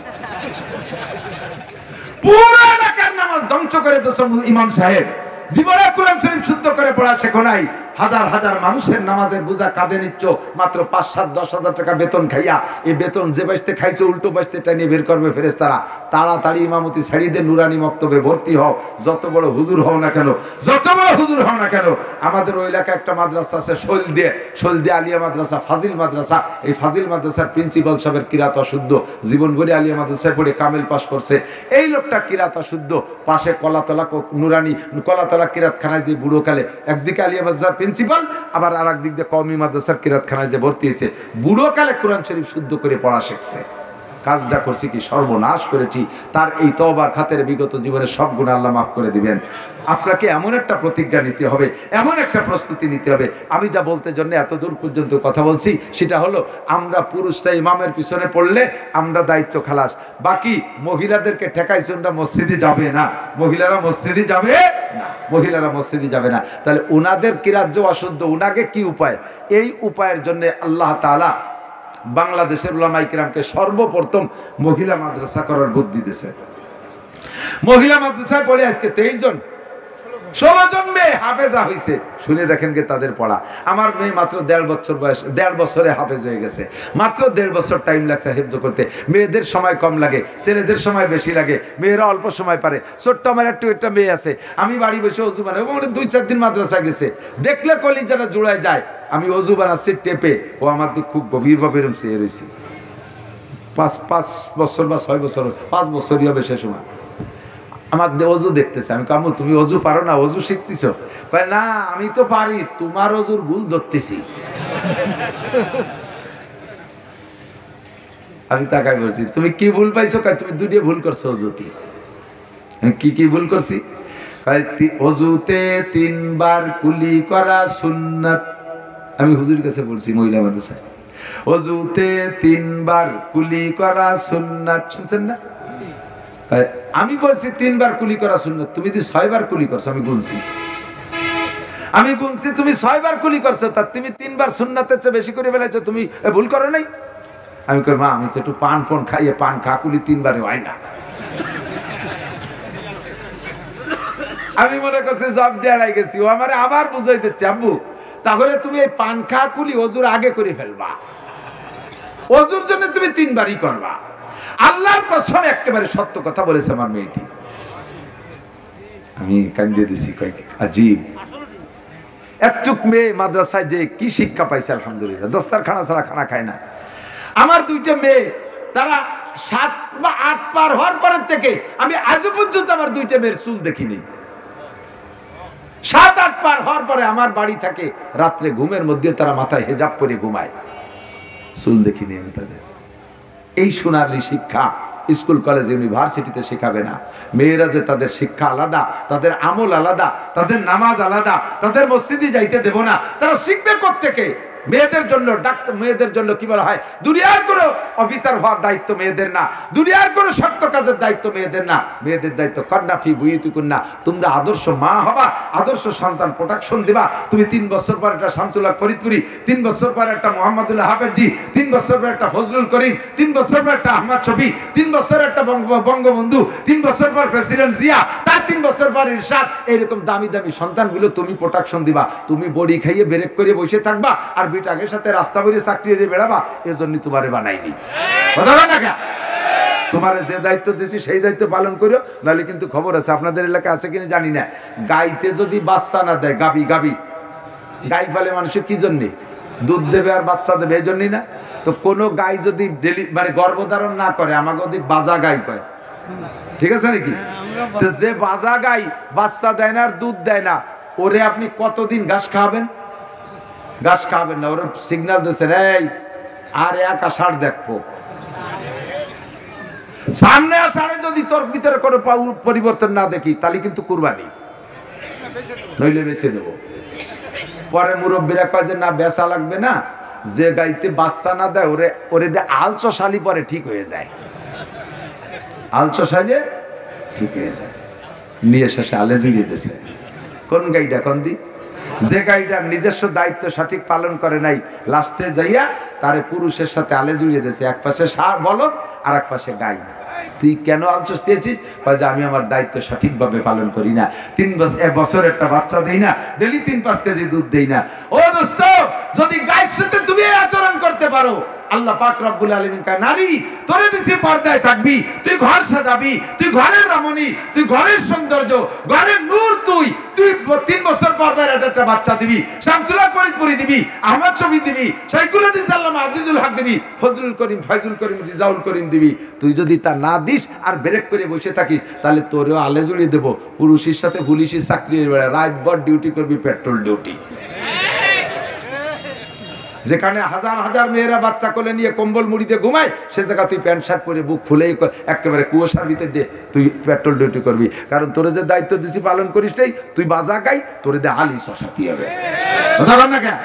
পুরো এলাকার নামাজ ধ্বংস করে দিয়েছে ইমাম সাহেব। জীবনে কোরআন শরীফ শুদ্ধ করে পড়া শেখো নাই, হাজার হাজার মানুষের নামাজের বোঝা কাঁধে নিচ্ছ, মাত্র 5-7-10 হাজার টাকা বেতন খাইয়া। এই বেতন যে বাঁচতে খাইছো, উল্টো বাঁচতে টাইনে বের করবে ফেরেশতারা। তাড়াতাড়ি ইমামতি ছাড়িয়ে দিয়ে নুরানি মক্তবে ভর্তি হও, যত বড় হুজুর হও না কেন, যত বড় হুজুর হও না কেন। আমাদের ওই এলাকায় একটা মাদ্রাসা আছে, শৈলদে আলিয়া মাদ্রাসা, ফাজিল মাদ্রাসা। এই ফাজিল মাদ্রাসার প্রিন্সিপাল সাহেবের কিরাত অশুদ্ধ, জীবনভরে আলিয়া মাদ্রাসায় পড়ে কামেল পাস করছে। এই লোকটা কিরাত অশুদ্ধ, পাশে কলাতলা নুরানি কলাতলা কিরাতখানায় যে বুড়ো কালে, একদিকে আলিয়া মাদ্রাসার প্রিন্সিপাল, আবার আর একদিক দিয়ে কওমি মাদ্রাসার কিরাতখানায় যে ভর্তি হয়েছে, বুড়ো কালে কোরআন শরীফ শুদ্ধ করে পড়া শিখছে। কাজটা করছি কি, সর্বনাশ করেছি। তার এই তওবার খাতের বিগত জীবনের সব গুনাহ আল্লাহ মাফ করে দিবেন। আপনাকে এমন একটা প্রতিজ্ঞা নিতে হবে, এমন একটা প্রস্তুতি নিতে হবে। আমি যা বলতে জন্য এত দূর পর্যন্ত কথা বলছি, সেটা হলো আমরা পুরুষরা ইমামের পিছনে পড়লে আমরা দায়িত্ব খালাস। বাকি মহিলাদেরকে ঠেকাইছে, ওরা মসজিদে যাবে না, মহিলারা মসজিদে যাবে না, মহিলারা মসজিদে যাবে না। তাহলে ওনাদের কিরাত অশুদ্ধ, ওনাকে কি উপায়? এই উপায়ের জন্য আল্লাহ তাআলা বাংলাদেশের উলামায়ে কিরামকে সর্বপ্রথম মহিলা মাদ্রাসা করার বুদ্ধি দিয়েছে। মহিলা মাদ্রাসায় পড়ে আজকে 16 জন মেয়ে হাফেজা হয়েছে। শুনে দেখেন গে তাদের পড়া। আমার মেয়ে মাত্র 1.5 বছর বয়স, 1.5 বছরে হাফেজ হয়ে গেছে। মাত্র 1.5 বছর টাইম লাগছে হেফজ করতে। মেয়েদের সময় কম লাগে, ছেলেদের সময় বেশি লাগে। মেয়েরা অল্প সময় পারে। ছোট্ট আমার একটা মেয়ে আছে, আমি বাড়ি বসে অজু বানাই, 2-4 দিন মাদ্রাসায় গেছে, দেখলে কলিজাটা জুড়ায় যায়। আমি অজু বানাচ্ছি টেপে, ও আমার দিক খুব গভীরভাবে এরম চেয়ে রয়েছে। 5 বছর বা 6 বছর, 5 বছরই হবে সে সময়। আমার অজু দেখতেছে, আমি কামু তুমি অজু পারো না, অজু শিখতেছ? কয় না আমি তো পারি, তোমার অজুর ভুল ধরতেছি। আমি তাকাই বলছি, তুমি কি ভুল পাইছো? কয় তুমি 2টি ভুল করছো অজুতে। কি ভুল করছি? অজুতে 3 বার কুলি করা সুন্নাত। আমি হুজুর কাছে বলছি মহিলা মাদ্রাসায়, অজুতে 3 বার কুলি করা সুন্নাত। শুনছেন না? আমি বলছি 3 বার কুলি করা সুন্নাত, তুমি যদি 6 বার কুলি করছো। আমি গুনছি তুমি 6 বার কুলি করছো, তা তুমি 3 বার সুন্নাতের চেয়ে বেশি করে ফেলেছো, তুমি ভুল করো নাই? আমি কই মা আমি তো একটু পান খাইয়ে, পান খা কুলি 3 বারে হয় না। আমি মনে করছি জব দেয়াড়াই গেছি, ও আমারে আবার বুঝাই দিচ্ছে, আব্বু তাহলে তুমি এই পান খা কুলি অজুর আগে করে ফেলবা, অজুর জন্য তুমি 3 বারই করবা। আল্লাহর কসম একেবারে সত্য কথা বলেছে আমার মেয়েটি। আমি কান্দিয়ে দিছি, আজীব একটুক মেয়ে মাদ্রাসায় যে কি শিক্ষা পাইছে আলহামদুলিল্লাহ। দস্তারখানা ছাড়া খানা খায় না। আমার 2টা মেয়ে, তারা 7 বা 8 পার হওয়ার পরের থেকে আমি আজও পর্যন্ত আমার 2টা মেয়ের চুল দেখিনি। 7-8 পার হওয়ার পরে আমার বাড়ি থাকে, রাত্রে ঘুমের মধ্যে তারা মাথায় হেজাব পরে ঘুমায়, চুল দেখিনি আমি তাদের। এই সোনালী শিক্ষা স্কুল কলেজ ইউনিভার্সিটিতে শেখাবে না। মেয়েরা যে তাদের শিক্ষা আলাদা, তাদের আমল আলাদা, তাদের নামাজ আলাদা, তাদের মসজিদে যাইতে দেব না। তারা শিখবে কোত্থেকে? মেয়েদের জন্য ডাক্তার, মেয়েদের জন্য কি বলা হয়, দুনিয়ার কোনো অফিসার হওয়ার দায়িত্ব মেয়েদের না, দুনিয়ার কোনো শক্ত কাজের দায়িত্ব মেয়েদের না। মেয়েদের দায়িত্ব কন্যা ফি বুয়ুতিকুন্না, তোমরা আদর্শ মা হবা, আদর্শ সন্তান প্রোটেকশন দিবা। তুমি 3 বছর পর একটা শামসুল হক ফরিদপুরি, 3 বছর পর একটা মোহাম্মদুল্লাহ হাফেজি, 3 বছর পর একটা ফজলুল করিম, 3 বছর পর একটা আহমদ শফি, 3 বছর একটা বঙ্গবন্ধু, 3 বছর পর প্রেসিডেন্ট জিয়া, তার 3 বছর পর ইরশাদ। এরকম দামি দামি সন্তানগুলো তুমি প্রোটেকশন দিবা। তুমি বড়ি খাইয়ে ব্রেক করে বসে থাকবা আর বিটাকের সাথে রাস্তা বেরিয়ে চাকরি দিয়ে বেড়াবা, এজন্য তোমারে বানাইনি। কথা বল না? তোমার যে দায়িত্ব দিছি সেই দায়িত্ব পালন করো, নাহলে কিন্তু খবর আছে, আপনাদের এলাকায় আছে কিনা জানি না, গাইতে যদি বাচ্চা না দেয়, গাবি গাই পালে মানুষের কি জন্যে? দুধ দেবে আর বাচ্চা দেবে, এই জন্যই না? তো কোনো গাই যদি মানে গর্ভধারণ না করে, আমাকে ওদিক বাজা গাই কয়, ঠিক আছে নাকি? তো যে বাজা গাই বাচ্চা দেয় না আর দুধ দেয় না, ওরে আপনি কতদিন ঘাস খাওয়াবেন? ঘাস খাওয়াবেন না, ওরা সিগন্যাল দিচ্ছেন, এই আর 1 আষাঢ় দেখবো, সামনে আষাঢ়ে যদি তোর ভিতরে কোনো পরিবর্তন না দেখি, তাহলে কিন্তু কুরবানি, নইলে বেঁচে দেবো। পরে মুরব্বীরা কয় যে না, বেচা লাগবে না, যে গাইতে বাচ্চা না দেয় ওরে দিয়ে আলচশালি পরে ঠিক হয়ে যায়, আলচশালে ঠিক হয়ে যায়। নিয়ে শেষে আলে জুড়িয়ে দিয়েছে। কোন গাইটা? কোন দি? যে গাইটার নিজস্ব দায়িত্ব সঠিক পালন করে নাই, লাস্টে যাইয়া তারে পুরুষের সাথে আলে জুড়িয়ে দিয়েছে। এক পাশে বলদ আর এক পাশে গাই। তুই কেন আলচস দিয়েছিস? যে আমি আমার দায়িত্ব সঠিকভাবে পালন করি না, 3 বছর একটা বাচ্চা দেই না, ডেলি 3-5 কেজি দুধ দেই না। ও দোস্ত, যদি গায়ের সাথে তুমি আচরণ করতে পারো, আল্লাহ পাক রব্বুল আলামিন কয়, নারী তোরে দিছি পর্দায় থাকবি, তুই ঘর সাজাবি, তুই ঘরের রমণী, তুই ঘরের সৌন্দর্য, ঘরের নূর, তুই 3 বছর পর একটা বাচ্চা দিবি, শামসুল হক ফরিদপুরি দিবি, আহমদ শফি দিবি, শাইখুল হাদিস আল্লামা আজিজুল হক দিবি, ফজলুল করিম, ফয়জুল করিম, রিজাউল করিম দিবি। তুই যদি তা না দিস আর ব্রেক করে বসে থাকিস, তাহলে তোরেও আলে জুড়িয়ে দেবো। পুরুষের সাথে পুলিশের চাকরির বেড়া রাত ভর ডিউটি করবি, পেট্রোল ডিউটি। যেখানে হাজার হাজার মেয়েরা বাচ্চা কোলে নিয়ে কম্বল মুড়িতে ঘুমায়, সে জায়গা তুই প্যান্ট শার্ট পরে বুক ফুলেই একেবারে কুয়াশার ভিতর দিয়ে তুই পেট্রোল ডিউটি করবি। কারণ তোরে যে দায়িত্ব দিছি পালন করিস নাই, তুই বাজা গাই, তোরে দে আলি শশাতি হবে। কথা বল না কেন?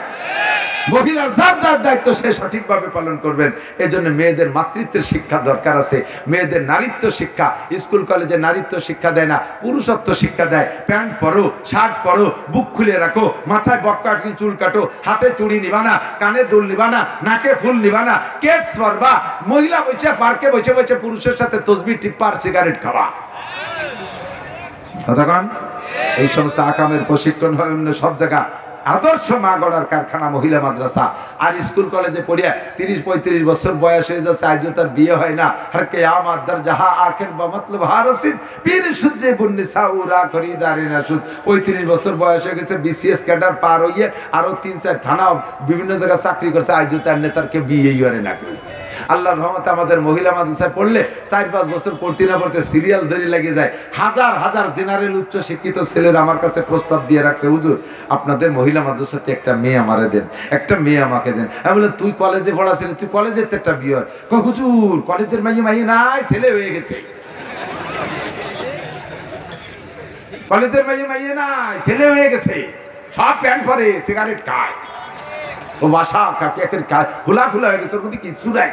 মহিলার যার যার দায়িত্ব সে সঠিকভাবে পালন করবেন। এজন্য মেয়েদের মাতৃত্বের শিক্ষা দরকার আছে, মেয়েদের নারীত্ব শিক্ষা। স্কুল কলেজে নারীত্ব শিক্ষা দেয় না, পুরুষত্ব শিক্ষা দেয়। প্যান্ট পরো, শার্ট পরো, বুক খুলে রাখো, মাথায় বক্কা চুল কাটো, হাতে চুড়ি নিবা না, কানে দুল নিবা না, নাকে ফুল নিবা না, কেটস পরবা। মহিলা বসে পার্কে বসে বসে পুরুষের সাথে তসবিহ টিপ্পা আর সিগারেট খাওয়া। কতক্ষণ? এই সমস্ত আকামের প্রশিক্ষণ হয় অন্য সব জায়গা। আদর্শ মা গড়ার কারখানা মহিলা মাদ্রাসা। আর স্কুল কলেজে পড়িয়া 30-35 বছর বয়স হয়ে যাচ্ছে, আজও তার বিয়ে হয় না। হর কে আমার দরজাহা আখের বা মতলব হারসিদ পীর সূর্যে বুন্নিসা উরা খরিদারে না সুদ। 35 বছর বয়স হয়ে গেছে, BCS ক্যাডার পার হইয়ে আরো 3-4 থানা বিভিন্ন জায়গায় চাকরি করছে, আজও তার নেতারকে বিয়েই করে না কেউ। আল্লাহর রহমতে আমাদের মহিলা মাদ্রাসায় পড়লে 4-5 বছর পড়তে না পড়তে সিরিয়াল ধরে লেগে যায়। হাজার হাজার জেনারেল উচ্চ শিক্ষিত ছেলেরা আমার কাছে প্রস্তাব দিয়ে রাখছে, হুজুর আপনাদের মহিলা মাদ্রাসাতে একটা মেয়ে আমারে দেন, একটা মেয়ে আমাকে দেন। আমি বললাম তুই কলেজে পড়াছিলি, তুই কলেজের তো একটা বিয়ে হয়। হুজুর কলেজের মাইয়ে নাই, ছেলে হয়ে গেছে। কলেজের মাইয়ে নাই, ছেলে হয়ে গেছে, সব প্যান্ট পরে, সিগারেট খায়, ও বাসা খোলা খোলা হয়ে গেছে, ওর মধ্যে কিছু নাই।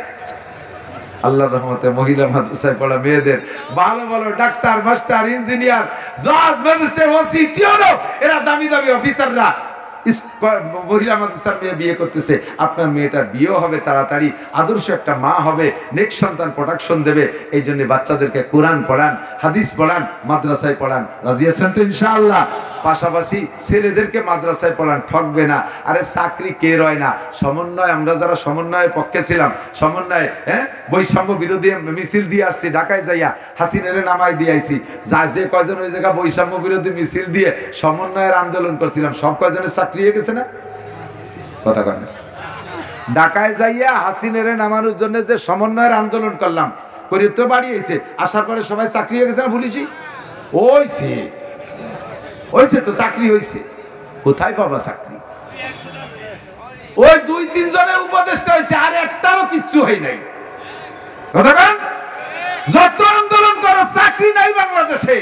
আল্লাহর রহমতে মহিলা মাদ্রাসায় পড়া মেয়েদের ভালো ভালো ডাক্তার, মাস্টার, ইঞ্জিনিয়ার, জজ, ম্যাজিস্ট্রেট, ওসি, টিওনো, এরা দামি দামি অফিসাররা মহিলা মাদ্রাসার মেয়ে বিয়ে করতেছে। আপনার মেয়েটার বিয়েও হবে তাড়াতাড়ি, আদর্শ একটা মা হবে, নেক্সট সন্তান প্রোটেকশন দেবে। এই জন্য বাচ্চাদেরকে কোরআন পড়ান, হাদিস পড়ান, মাদ্রাসায় পড়ান। রাজি আছেন তো ইনশাআল্লাহ? পাশাপাশি ছেলেদেরকে মাদ্রাসায় পড়ান, ঠকবে না। আরে চাকরি কে রয় না? সমন্বয়, আমরা যারা সমন্বয়ের পক্ষে ছিলাম, সমন্বয় বৈষম্য বিরোধী মিছিল দিয়ে আসছি, ঢাকায় যাইয়া হাসিনারে নামাই দিয়ে আইছি। যে কয়জন ওই জায়গা বৈষম্য বিরোধী মিছিল দিয়ে সমন্বয়ের আন্দোলন করছিলাম, সব কয়জনের চাকরি হয়ে গেছে না? কথা কয় না? ঢাকায় যাইয়া হাসিনারে নামানোর জন্য যে সমন্বয়ের আন্দোলন করলাম, করে তো বাড়িয়েছে, আসার পরে সবাই চাকরি হয়ে গেছে না? ভুলিছি ওই সে হয়েছে তো, চাকরি হয়েছে, কোথায় পাবা চাকরি? ওই 2-3 জনের উপদেষ্টা হয়েছে, আর একটারও কিচ্ছু হয় নাই। কথা বল, যত আন্দোলন করো চাকরি নাই বাংলাদেশে।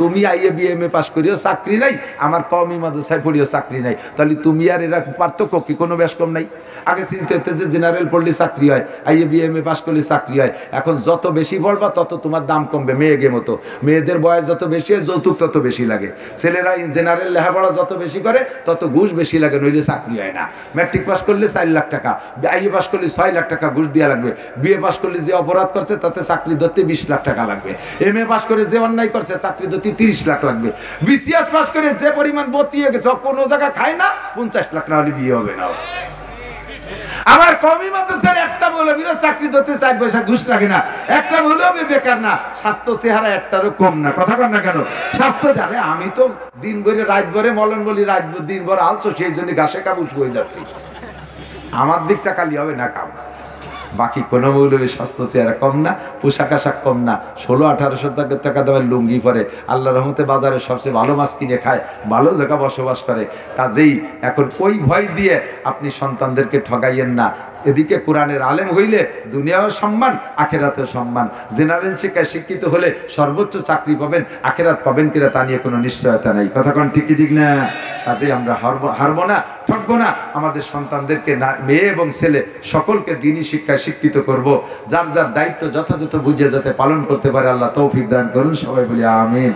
তুমি আইএ বিএমএ পাস করিও চাকরি নাই, আমার কওমি মাদ্রাসায় পড়িও চাকরি নাই, তাহলে তুমি আর এরা পার্থক্য কি? কোনো বেশ কম নাই। আগে চিন্তা হতে যে জেনারেল পড়লে চাকরি হয়, আইএ বিএমএ পাস করলে চাকরি হয়। এখন যত বেশি পড়বা তত তোমার দাম কমবে, মেয়েদের মতো। মেয়েদের বয়স যত বেশি হয় যৌতুক তত বেশি লাগে। ছেলেরা জেনারেল লেখাপড়া যত বেশি করে তত ঘুষ বেশি লাগে, নইলে চাকরি হয় না। ম্যাট্রিক পাস করলে 4 লাখ টাকা, আইএ পাস করলে 6 লাখ টাকা ঘুষ দেওয়া লাগবে। বিএ পাস করলে যে অপরাধ করছে তাতে চাকরি ধরতে 20 লাখ টাকা লাগবে। এমএ পাস করে যে অন্যায় করছে চাকরি ধরতে 30 লাখ লাগবে। বিসিএস পাস করে যে পরিমাণ ভর্তি হয়ে গেছে কোনো জায়গা খায় না, 50 লাখ না হলে বিয়ে হবে না। আমার কওমি মাদ্রাসার একটা মৌলবীরও চাকরি ধরতে 4 পয়সা ঘুষ লাগে না, একটা মৌলবী বেকার না, স্বাস্থ্য চেহারা একটারও কম না। কথা কন না কেন? স্বাস্থ্য জানে, আমি তো দিন ভরে রাত ভরে মলন বলি, রাত দিন ভর আলছো, সেই জন্য ঘাসে কাবুস হয়ে যাচ্ছি। আমার দিকটা খালি হবে না কাম। বাকি কোনো মৌলবী স্বাস্থ্য চেহারা কম না, পোশাক আশাক কম না, 1600-1800 টাকা দামের লুঙ্গি পরে, আল্লাহ রহমতে বাজারে সবচেয়ে ভালো মাছ কিনে খায়, ভালো জায়গা বসবাস করে। কাজেই এখন ওই ভয় দিয়ে আপনি সন্তানদেরকে ঠগাইয়েন না। এদিকে কোরআনের আলেম হইলে দুনিয়াও সম্মান, আখেরাতেও সম্মান। জেনারেল শিক্ষায় শিক্ষিত হলে সর্বোচ্চ চাকরি পাবেন, আখেরাত পাবেন কিনা তা নিয়ে কোনো নিশ্চয়তা নেই। কথা কোন ঠিক কি ঠিক না? কাজেই আমরা হারবো না, ঠকবো না। আমাদের সন্তানদেরকে মেয়ে এবং ছেলে সকলকে দ্বীনি শিক্ষায় শিক্ষিত করব। যার যার দায়িত্ব যথাযথ বুঝে যাতে পালন করতে পারে আল্লাহ তৌফিক দান করুন। সবাই বলি আমিন।